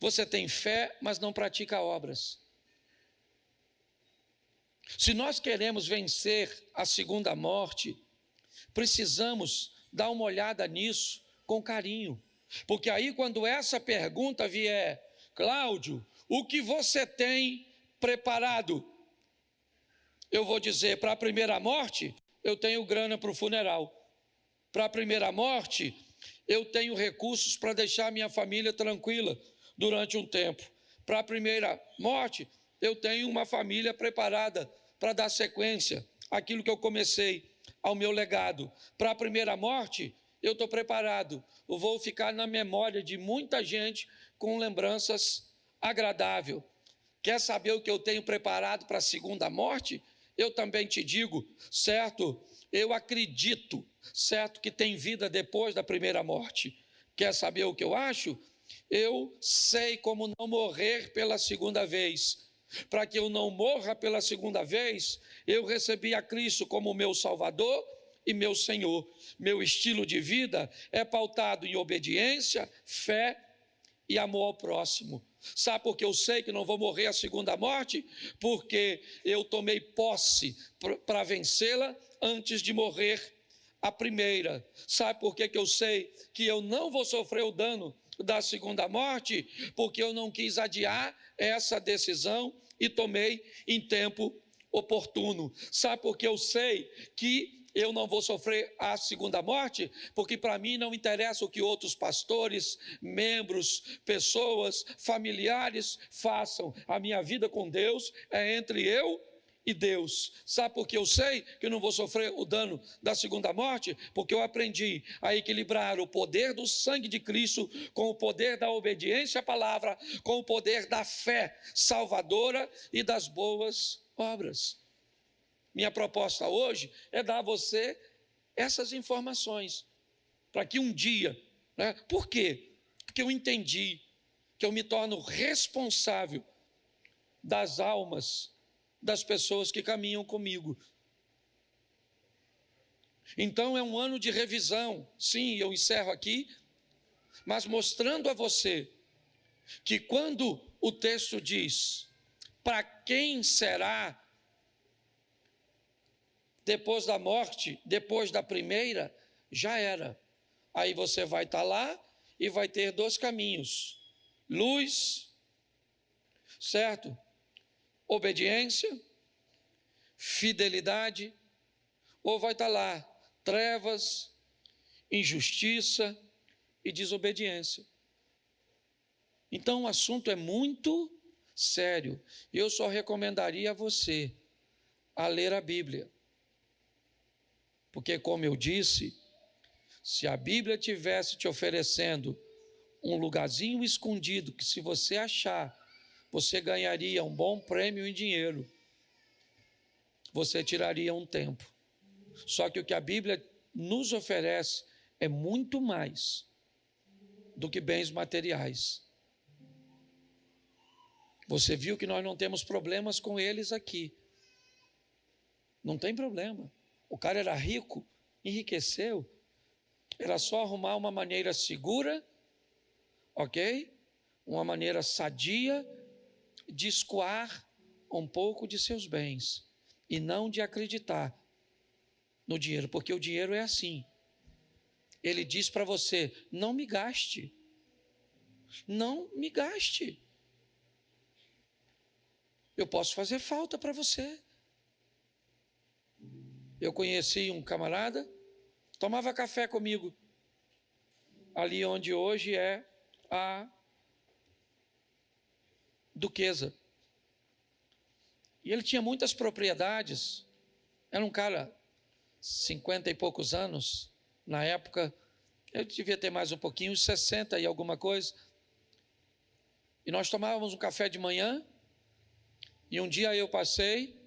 Você tem fé, mas não pratica obras. Se nós queremos vencer a segunda morte, precisamos dar uma olhada nisso com carinho. Porque aí quando essa pergunta vier, Cláudio, o que você tem preparado? Eu vou dizer, para a primeira morte, eu tenho grana para o funeral. Para a primeira morte, eu tenho recursos para deixar minha família tranquila durante um tempo. Para a primeira morte, eu tenho uma família preparada para dar sequência àquilo que eu comecei, ao meu legado. Para a primeira morte, eu estou preparado. Eu vou ficar na memória de muita gente com lembranças agradáveis. Quer saber o que eu tenho preparado para a segunda morte? Eu também te digo, certo? eu acredito, certo, que tem vida depois da primeira morte. Quer saber o que eu acho? Eu sei como não morrer pela segunda vez. Para que eu não morra pela segunda vez, eu recebi a Cristo como meu Salvador e meu Senhor. Meu estilo de vida é pautado em obediência, fé e amor ao próximo. Sabe por que eu sei que não vou morrer a segunda morte? Porque eu tomei posse para vencê-la antes de morrer a primeira. Sabe por que eu sei que eu não vou sofrer o dano da segunda morte? Porque eu não quis adiar essa decisão e tomei em tempo oportuno. Sabe por que eu sei que eu não vou sofrer a segunda morte? Porque para mim não interessa o que outros pastores, membros, pessoas, familiares façam. A minha vida com Deus é entre eu e Deus. Sabe por que eu sei que eu não vou sofrer o dano da segunda morte? Porque eu aprendi a equilibrar o poder do sangue de Cristo com o poder da obediência à palavra, com o poder da fé salvadora e das boas obras. Minha proposta hoje é dar a você essas informações, para que um dia, né? Por quê? Porque eu entendi que eu me torno responsável das almas das pessoas que caminham comigo. Então é um ano de revisão, sim, eu encerro aqui, mas mostrando a você que quando o texto diz, para quem será depois da morte, depois da primeira, já era. Aí você vai estar lá e vai ter dois caminhos: luz, certo? Obediência, fidelidade, ou vai estar lá trevas, injustiça e desobediência. Então o assunto é muito sério. Eu só recomendaria a você a ler a Bíblia. Porque, como eu disse, se a Bíblia tivesse te oferecendo um lugarzinho escondido, que se você achar, você ganharia um bom prêmio em dinheiro, você tiraria um tempo. Só que o que a Bíblia nos oferece é muito mais do que bens materiais. Você viu que nós não temos problemas com eles aqui. Não tem problema. O cara era rico, enriqueceu. Era só arrumar uma maneira segura, ok? Uma maneira sadia de escoar um pouco de seus bens e não de acreditar no dinheiro, porque o dinheiro é assim. Ele diz para você: não me gaste. Não me gaste. Eu posso fazer falta para você. Eu conheci um camarada, tomava café comigo, ali onde hoje é a Duquesa. E ele tinha muitas propriedades, era um cara, 50 e poucos anos, na época, eu devia ter mais um pouquinho, 60 e alguma coisa. E nós tomávamos um café de manhã, e um dia eu passei,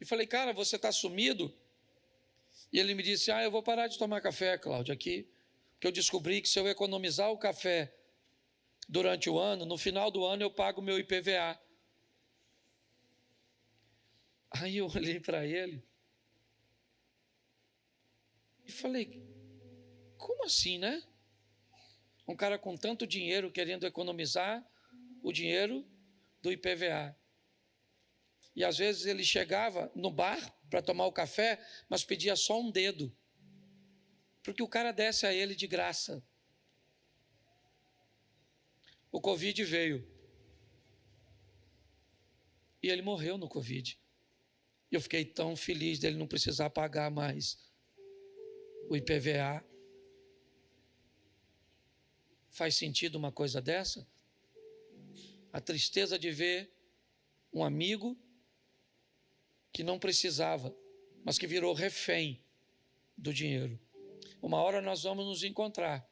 e falei: cara, você está sumido? E ele me disse: eu vou parar de tomar café, Cláudio, aqui, porque eu descobri que se eu economizar o café durante o ano, no final do ano eu pago o meu IPVA. Aí eu olhei para ele e falei: como assim, né? Um cara com tanto dinheiro querendo economizar o dinheiro do IPVA. E às vezes ele chegava no bar para tomar o café, mas pedia só um dedo, porque o cara desse a ele de graça. O Covid veio. E ele morreu no Covid. E eu fiquei tão feliz dele não precisar pagar mais o IPVA. Faz sentido uma coisa dessa? A tristeza de ver um amigo que não precisava, mas que virou refém do dinheiro. Uma hora nós vamos nos encontrar.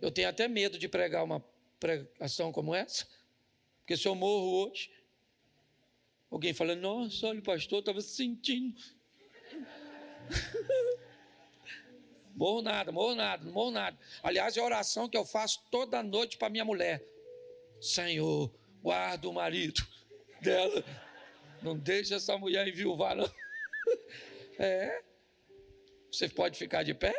Eu tenho até medo de pregar uma pregação como essa, porque se eu morro hoje, alguém fala: nossa, olha, o pastor estava se sentindo Morro nada, morro nada, não morro nada. Aliás, é a oração que eu faço toda noite para minha mulher. Senhor, guarda o marido dela. Não deixa essa mulher enviuvar, não. É. Você pode ficar de pé?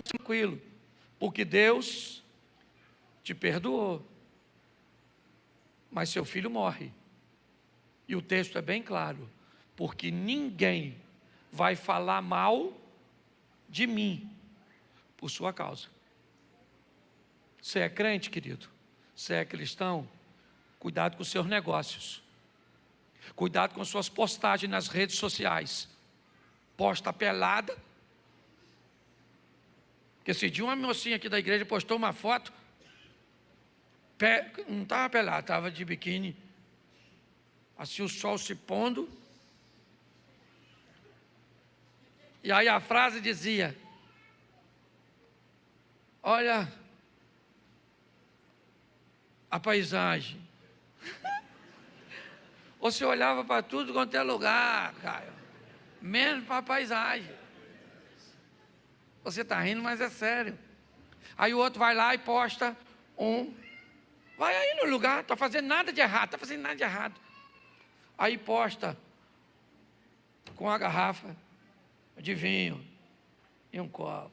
Tranquilo, porque Deus te perdoou, mas seu filho morre. E o texto é bem claro: porque ninguém vai falar mal de mim por sua causa. Você é crente, querido? Você é cristão? Cuidado com os seus negócios. Cuidado com suas postagens nas redes sociais. Posta pelada. Porque esse dia uma mocinha aqui da igreja postou uma foto. Não estava pelada, estava de biquíni. Assim o sol se pondo. E aí a frase dizia: olha a paisagem. Você olhava para tudo quanto é lugar, Caio, menos para a paisagem. Você está rindo, mas é sério. Aí o outro vai lá e posta vai aí no lugar, não está fazendo nada de errado, Aí posta com a garrafa de vinho e um copo.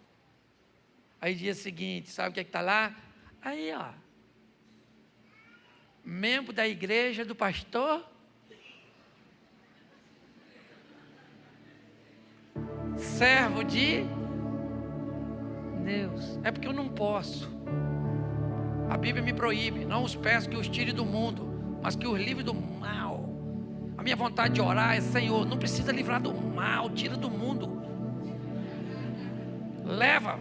Aí dia seguinte, sabe o que está lá? Aí, ó, membro da igreja do pastor, servo de Deus. É porque eu não posso. A Bíblia me proíbe. Não os peço que os tire do mundo, mas que os livre do mal. A minha vontade de orar é: Senhor, não precisa livrar do mal, tira do mundo. Leva.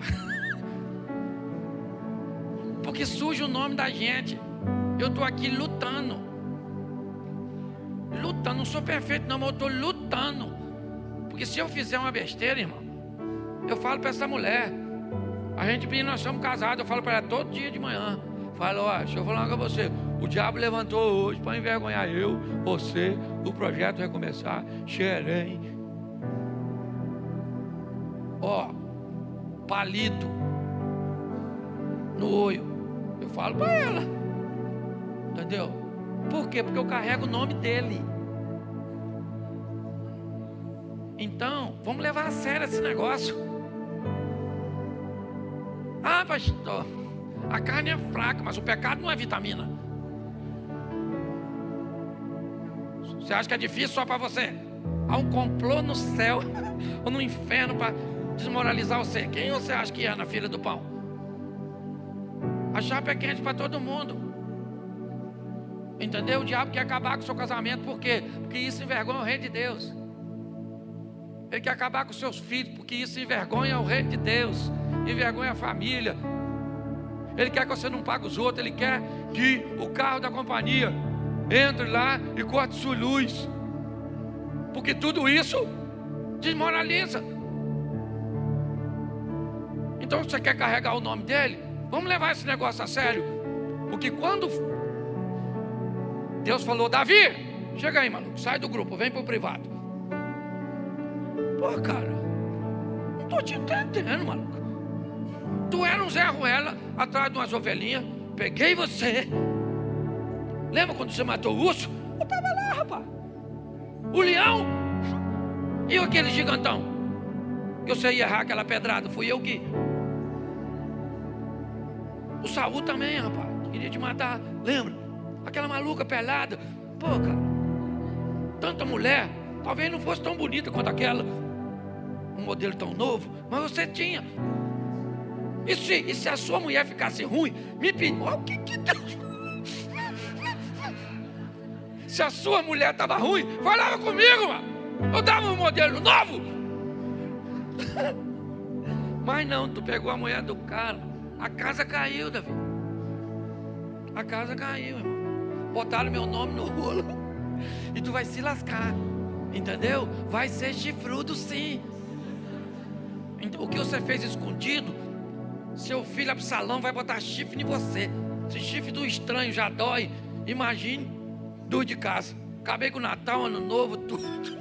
Porque suja o nome da gente. Eu estou aqui lutando. Não sou perfeito não, mas eu estou lutando. Porque se eu fizer uma besteira, irmão, eu falo para essa mulher, nós somos casados, eu falo para ela todo dia de manhã, falo: ó, deixa eu falar com você, o diabo levantou hoje para envergonhar eu, você, o projeto Recomeçar, Xerém, ó, palito no olho. Eu falo para ela, entendeu? Por quê? Porque eu carrego o nome dele. Então, vamos levar a sério esse negócio. Ah, pastor, a carne é fraca, mas o pecado não é vitamina. Você acha que é difícil só para você? Há um complô no céu ou no inferno para desmoralizar você. Quem você acha que é na fila do pão? A chapa é quente para todo mundo. Entendeu? O diabo quer acabar com o seu casamento. Por quê? Porque isso envergonha o reino de Deus. Ele quer acabar com os seus filhos, porque isso envergonha o reino de Deus, envergonha a família. Ele quer que você não pague os outros. Ele quer que o carro da companhia entre lá e corte sua luz, porque tudo isso desmoraliza. Então, você quer carregar o nome dele? Vamos levar esse negócio a sério. Porque quando Deus falou: Davi, chega aí, maluco, sai do grupo, vem para o privado. Pô, cara, não estou te entendendo, maluco. Tu era um Zé Ruela atrás de umas ovelhinhas. Peguei você. Lembra quando você matou o urso? Eu estava lá, rapaz. O leão. E aquele gigantão que você ia errar aquela pedrada? Fui eu que. O Saul também, rapaz, queria te matar. Lembra? Aquela maluca pelada. Pô, cara, tanta mulher. Talvez não fosse tão bonita quanto aquela, um modelo tão novo, mas você tinha. E se a sua mulher ficasse ruim, me pediu: o que Deus... Se a sua mulher estava ruim, falava comigo, mano. Eu dava um modelo novo. Mas não, tu pegou a mulher do cara. A casa caiu, Davi. A casa caiu, irmão. Botaram meu nome no rolo. E tu vai se lascar. Entendeu? Vai ser chifrudo, sim. O que você fez escondido, seu filho Absalão vai botar chifre em você. Esse chifre do estranho já dói. Imagine do de casa. Acabei com o Natal, Ano Novo, tudo.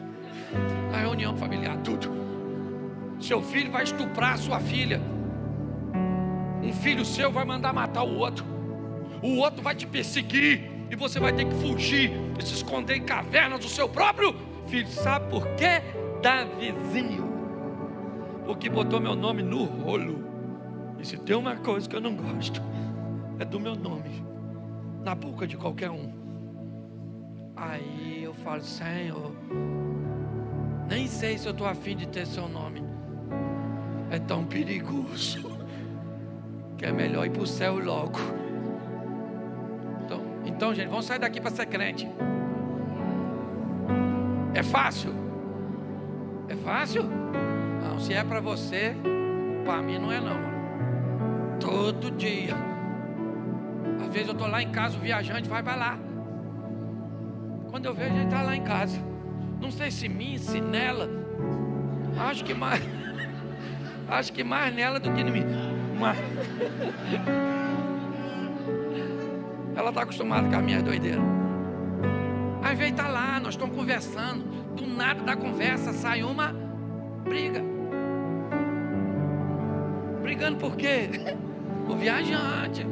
A reunião familiar, tudo. Seu filho vai estuprar a sua filha. Um filho seu vai mandar matar o outro. O outro vai te perseguir. E você vai ter que fugir e se esconder em cavernas do seu próprio filho. Sabe por quê? Davizinho. Porque botou meu nome no rolo. E se tem uma coisa que eu não gosto, é do meu nome na boca de qualquer um. Aí eu falo: Senhor, Nem sei se eu estou afim de ter seu nome. É tão perigoso que é melhor ir para o céu logo. Então, gente, vamos sair daqui para ser crente. É fácil? É fácil? Não, se é para você, para mim não é não. Todo dia. Às vezes eu estou lá em casa, o viajante vai lá. Quando eu vejo, ele está lá em casa. Não sei se em mim, se nela. Acho que mais nela do que em mim. Mas ela está acostumada com as minhas doideiras. Às vezes está lá, nós estamos conversando. Do nada da conversa sai uma briga. Brigando por quê? O viajante.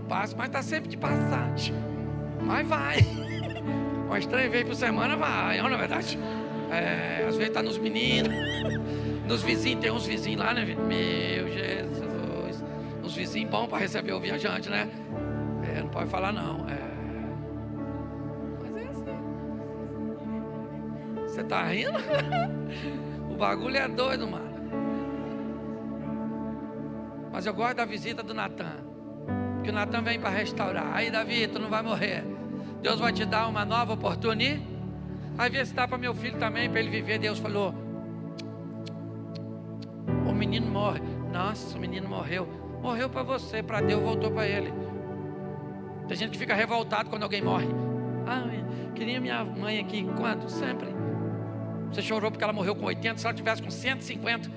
Passa, mas está sempre de passagem. Mas vai. Umas 3 vezes por semana vai, não é verdade? Às vezes está nos meninos, nos vizinhos, tem uns vizinhos lá, né? Meu Jesus. Os vizinhos bons para receber o viajante, né? Não pode falar não. Mas é assim. Você está rindo? O bagulho é doido, mano. Mas eu gosto da visita do Natan. Porque o Natan vem para restaurar. Aí, Davi, tu não vai morrer. Deus vai te dar uma nova oportunidade. Aí vê se dá para meu filho também, para ele viver. Deus falou: o menino morre. Nossa, o menino morreu. Morreu para você, para Deus voltou para ele. Tem gente que fica revoltado quando alguém morre. Queria minha mãe aqui. Quando? Sempre. Você chorou porque ela morreu com 80. Se ela tivesse com 150,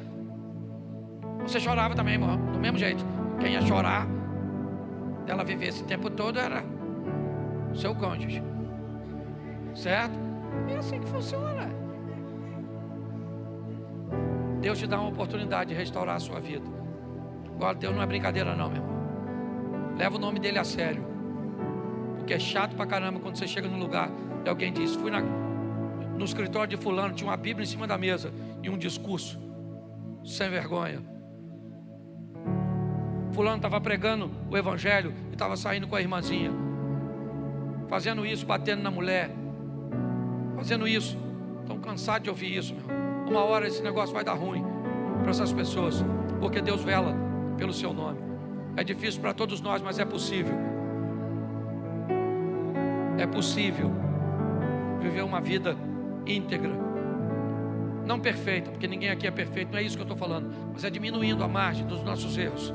você chorava também, irmão. Do mesmo jeito. Quem ia chorar dela viver esse tempo todo era o seu cônjuge. Certo? É assim que funciona. Deus te dá uma oportunidade de restaurar a sua vida. Agora, Deus não é brincadeira não, meu irmão. Leva o nome dele a sério. Porque é chato pra caramba quando você chega num lugar e alguém diz: fui no escritório de fulano, tinha uma Bíblia em cima da mesa e um discurso. Sem vergonha. Fulano estava pregando o evangelho e estava saindo com a irmãzinha. Fazendo isso, batendo na mulher. Fazendo isso. Estão cansados de ouvir isso, meu. Uma hora esse negócio vai dar ruim para essas pessoas. Porque Deus vela pelo seu nome. É difícil para todos nós, mas é possível. É possível viver uma vida íntegra. Não perfeita, porque ninguém aqui é perfeito. Não é isso que eu estou falando. Mas é diminuindo a margem dos nossos erros.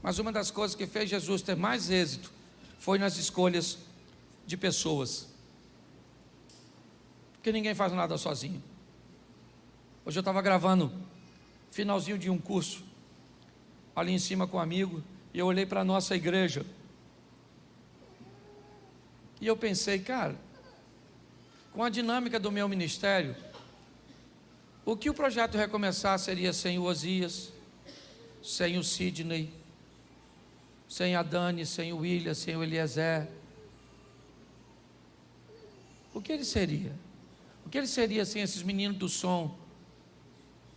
Mas uma das coisas que fez Jesus ter mais êxito foi nas escolhas de pessoas. Porque ninguém faz nada sozinho. Hoje eu estava gravando finalzinho de um curso ali em cima com um amigo, e eu olhei para a nossa igreja e eu pensei, cara, com a dinâmica do meu ministério, o que o projeto Recomeçar seria sem o Osias, sem o Sidney, sem a Dani, sem o William, sem o Eliezer? O que ele seria? O que ele seria sem esses meninos do som?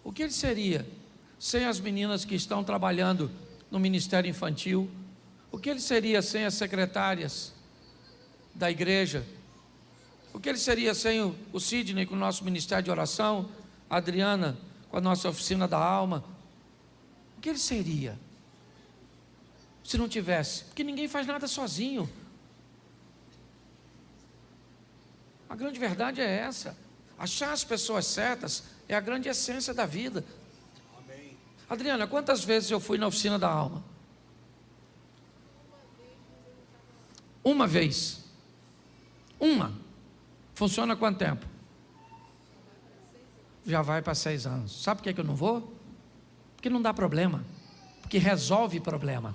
O que ele seria sem as meninas que estão trabalhando no Ministério Infantil? O que ele seria sem as secretárias da igreja? O que ele seria sem o Sidney com o nosso Ministério de Oração, a Adriana com a nossa Oficina da Alma? O que ele seria se não tivesse? Porque ninguém faz nada sozinho. A grande verdade é essa. Achar as pessoas certas é a grande essência da vida. Amém. Adriana, quantas vezes eu fui na Oficina da Alma? Uma vez. Uma. Funciona há quanto tempo? Já vai para 6 anos. Sabe por que eu não vou? Porque não dá problema. Porque resolve problema.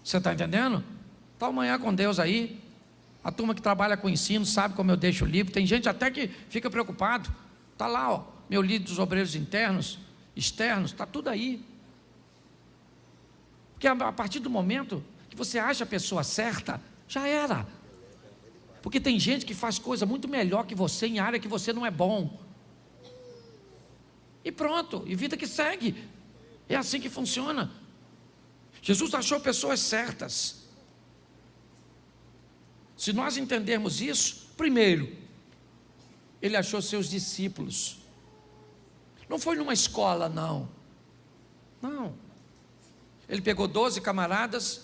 Você está entendendo? Está amanhã com Deus aí. A turma que trabalha com ensino sabe como eu deixo o livro. Tem gente até que fica preocupado. Está lá, ó, meu livro dos obreiros internos, externos, está tudo aí. Porque a partir do momento que você acha a pessoa certa, já era. Porque tem gente que faz coisa muito melhor que você em área que você não é bom. E pronto, e vida que segue. É assim que funciona. Jesus achou pessoas certas. Se nós entendermos isso, Primeiro, ele achou seus discípulos. Não foi numa escola, não. Não. Ele pegou 12 camaradas,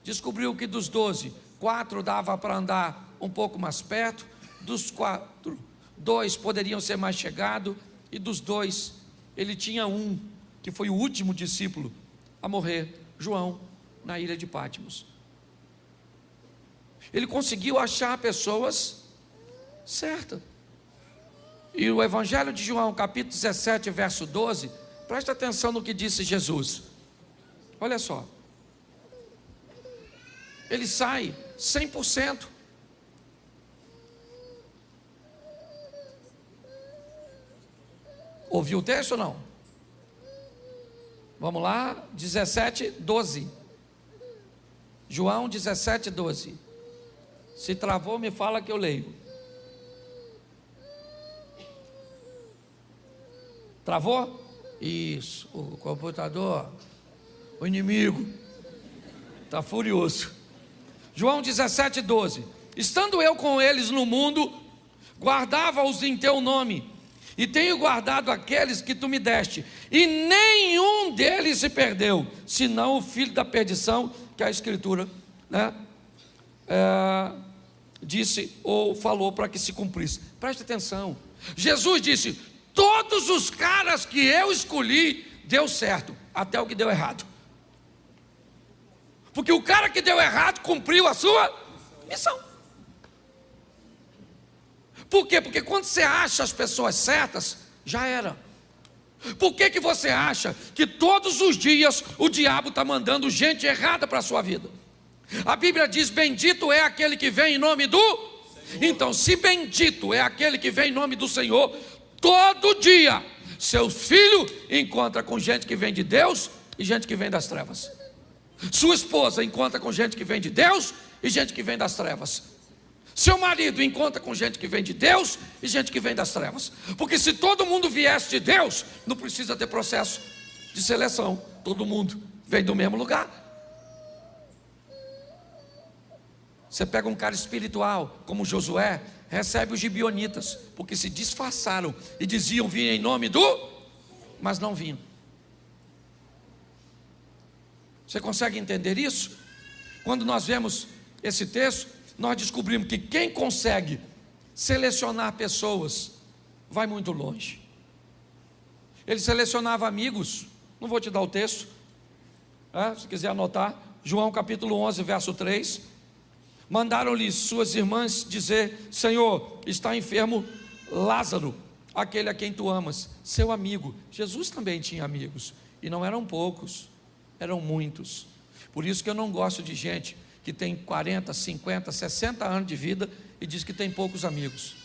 descobriu que dos 12, 4 dava para andar um pouco mais perto, dos 4, 2 poderiam ser mais chegados, e dos 2, ele tinha um, que foi o último discípulo a morrer, João, na ilha de Patmos. Ele conseguiu achar pessoas certas. E o Evangelho de João, capítulo 17, verso 12, presta atenção no que disse Jesus. Olha só. Ele sai 100%. Ouviu o texto ou não? Vamos lá, 17, 12. João 17, 12. Se travou, me fala que eu leio. Travou? Isso, o computador, o inimigo, está furioso. João 17, 12. Estando eu com eles no mundo, guardava-os em teu nome, e tenho guardado aqueles que tu me deste, e nenhum deles se perdeu, senão o filho da perdição, que a Escritura, disse ou falou para que se cumprisse. Preste atenção, Jesus disse: todos os caras que eu escolhi, deu certo, até o que deu errado. Porque o cara que deu errado cumpriu a sua missão. Por quê? Porque quando você acha as pessoas certas, já era. Por que você acha que todos os dias o diabo está mandando gente errada para a sua vida? A Bíblia diz: bendito é aquele que vem em nome do Senhor. Então, se bendito é aquele que vem em nome do Senhor, todo dia seu filho encontra com gente que vem de Deus e gente que vem das trevas. Sua esposa encontra com gente que vem de Deus e gente que vem das trevas. Seu marido encontra com gente que vem de Deus e gente que vem das trevas. Porque se todo mundo viesse de Deus, não precisa ter processo de seleção. Todo mundo vem do mesmo lugar. Você pega um cara espiritual como Josué, recebe os gibeonitas, porque se disfarçaram e diziam vir em nome do, mas não vinham. Você consegue entender isso? Quando nós vemos esse texto, nós descobrimos que quem consegue selecionar pessoas vai muito longe. Ele selecionava amigos. Não vou te dar o texto, se quiser anotar. João capítulo 11, verso 3. Mandaram-lhe suas irmãs dizer: Senhor, está enfermo Lázaro, aquele a quem tu amas, seu amigo. Jesus também tinha amigos, e não eram poucos, eram muitos. Por isso que eu não gosto de gente que tem 40, 50, 60 anos de vida e diz que tem poucos amigos.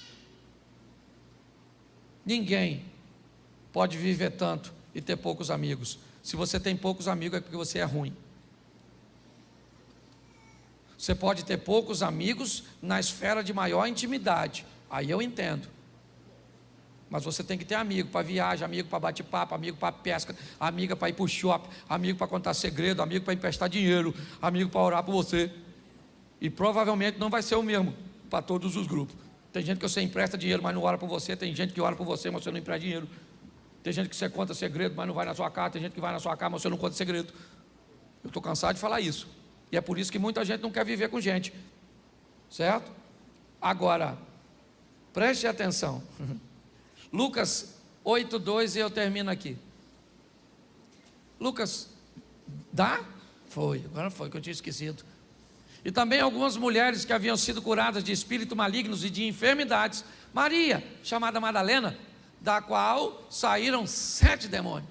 Ninguém pode viver tanto e ter poucos amigos. Se você tem poucos amigos é porque você é ruim. Você pode ter poucos amigos na esfera de maior intimidade, aí eu entendo. Mas você tem que ter amigo para viagem, amigo para bate-papo, amigo para pesca, amiga para ir para o shopping, amigo para contar segredo, amigo para emprestar dinheiro, amigo para orar por você. E provavelmente não vai ser o mesmo para todos os grupos. Tem gente que você empresta dinheiro, mas não ora por você. Tem gente que ora por você, mas você não empresta dinheiro. Tem gente que você conta segredo, mas não vai na sua casa. Tem gente que vai na sua casa, mas você não conta segredo. Eu estou cansado de falar isso. E é por isso que muita gente não quer viver com gente. Certo? Agora, preste atenção. Lucas 8:2, e eu termino aqui. Lucas, dá? Foi, agora foi, que eu tinha esquecido. E também algumas mulheres que haviam sido curadas de espíritos malignos e de enfermidades. Maria, chamada Madalena, da qual saíram 7 demônios.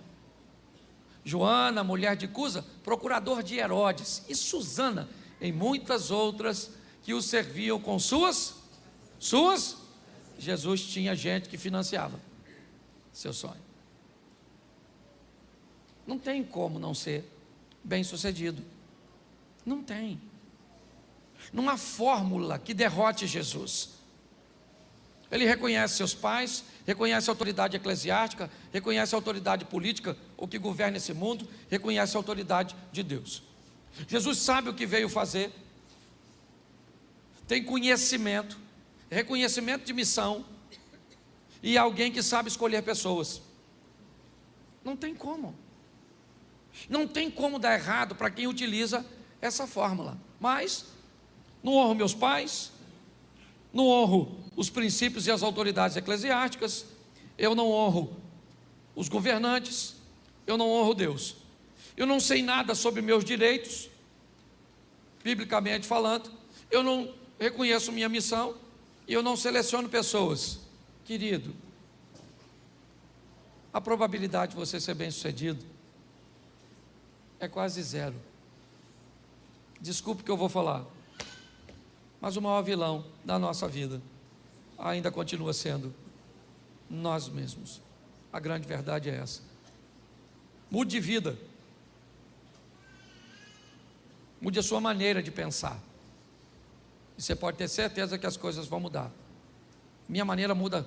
Joana, mulher de Cusa, procurador de Herodes. E Susana, e muitas outras que o serviam com suas. Jesus tinha gente que financiava seu sonho. Não tem como não ser bem sucedido. Não tem. Não há fórmula que derrote Jesus. Ele reconhece seus pais, reconhece a autoridade eclesiástica, reconhece a autoridade política, o que governa esse mundo, reconhece a autoridade de Deus. Jesus sabe o que veio fazer, tem conhecimento, reconhecimento de missão e alguém que sabe escolher pessoas. Não tem como. Não tem como dar errado para quem utiliza essa fórmula. Mas não honro meus pais, não honro os princípios e as autoridades eclesiásticas, eu não honro os governantes, eu não honro Deus. Eu não sei nada sobre meus direitos, biblicamente falando, eu não reconheço minha missão e eu não seleciono pessoas. Querido, a probabilidade de você ser bem-sucedido é quase zero. Desculpe o que eu vou falar, mas o maior vilão da nossa vida ainda continua sendo nós mesmos. A grande verdade é essa. Mude de vida. Mude a sua maneira de pensar. E você pode ter certeza que as coisas vão mudar. Minha maneira muda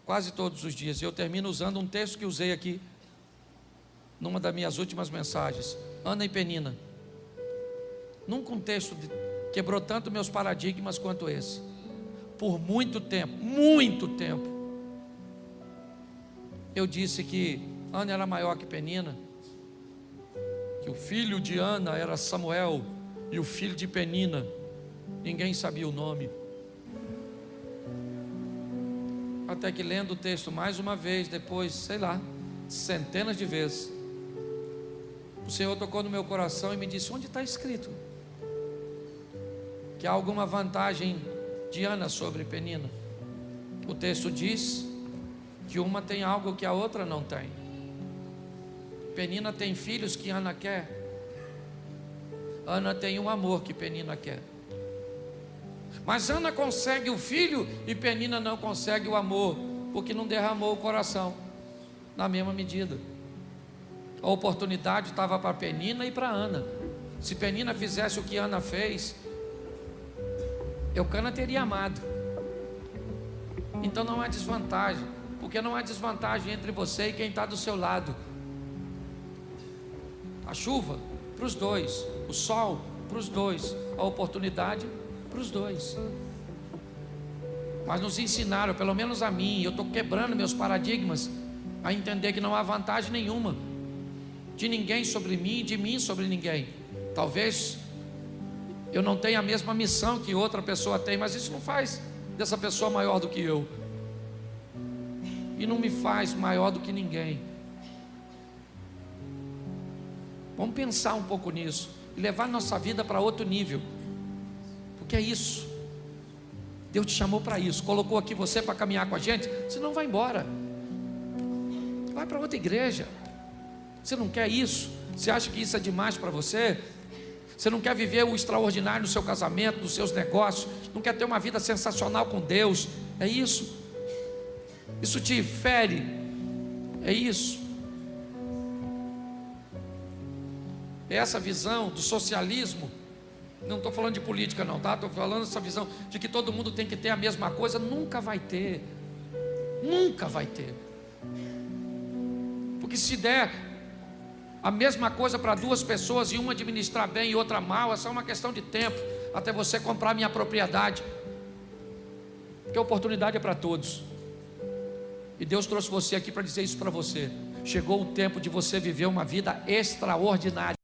quase todos os dias. E eu termino usando um texto que usei aqui numa das minhas últimas mensagens. Ana e Penina. Nunca um texto quebrou tanto meus paradigmas quanto esse. Por muito tempo, eu disse que Ana era maior que Penina, que o filho de Ana era Samuel e o filho de Penina ninguém sabia o nome. Até que, lendo o texto mais uma vez, depois, sei lá, centenas de vezes, o Senhor tocou no meu coração e me disse: onde está escrito que há alguma vantagem de Ana sobre Penina? O texto diz que uma tem algo que a outra não tem. Penina tem filhos que Ana quer. Ana tem um amor que Penina quer. Mas Ana consegue o filho e Penina não consegue o amor, porque não derramou o coração na mesma medida. A oportunidade estava para Penina e para Ana. Se Penina fizesse o que Ana fez, Eucana teria amado. Então não há desvantagem, porque não há desvantagem entre você e quem está do seu lado. A chuva para os dois, o sol para os dois, a oportunidade para os dois. Mas nos ensinaram, pelo menos a mim, eu estou quebrando meus paradigmas, a entender que não há vantagem nenhuma de ninguém sobre mim e de mim sobre ninguém. Talvez eu não tenha a mesma missão que outra pessoa tem, mas isso não faz dessa pessoa maior do que eu, e não me faz maior do que ninguém. Vamos pensar um pouco nisso e levar nossa vida para outro nível, porque é isso. Deus te chamou para isso, colocou aqui você para caminhar com a gente. Você não vai embora, vai para outra igreja. Você não quer isso? Você acha que isso é demais para você? Você não quer viver o extraordinário no seu casamento, nos seus negócios? Não quer ter uma vida sensacional com Deus? É isso? Isso te fere? É isso? Essa visão do socialismo, não estou falando de política não, tá? Estou falando dessa visão de que todo mundo tem que ter a mesma coisa. Nunca vai ter. Nunca vai ter. Porque se der a mesma coisa para duas pessoas e uma administrar bem e outra mal, é só uma questão de tempo até você comprar minha propriedade, porque a oportunidade é para todos. E Deus trouxe você aqui para dizer isso para você. Chegou o tempo de você viver uma vida extraordinária.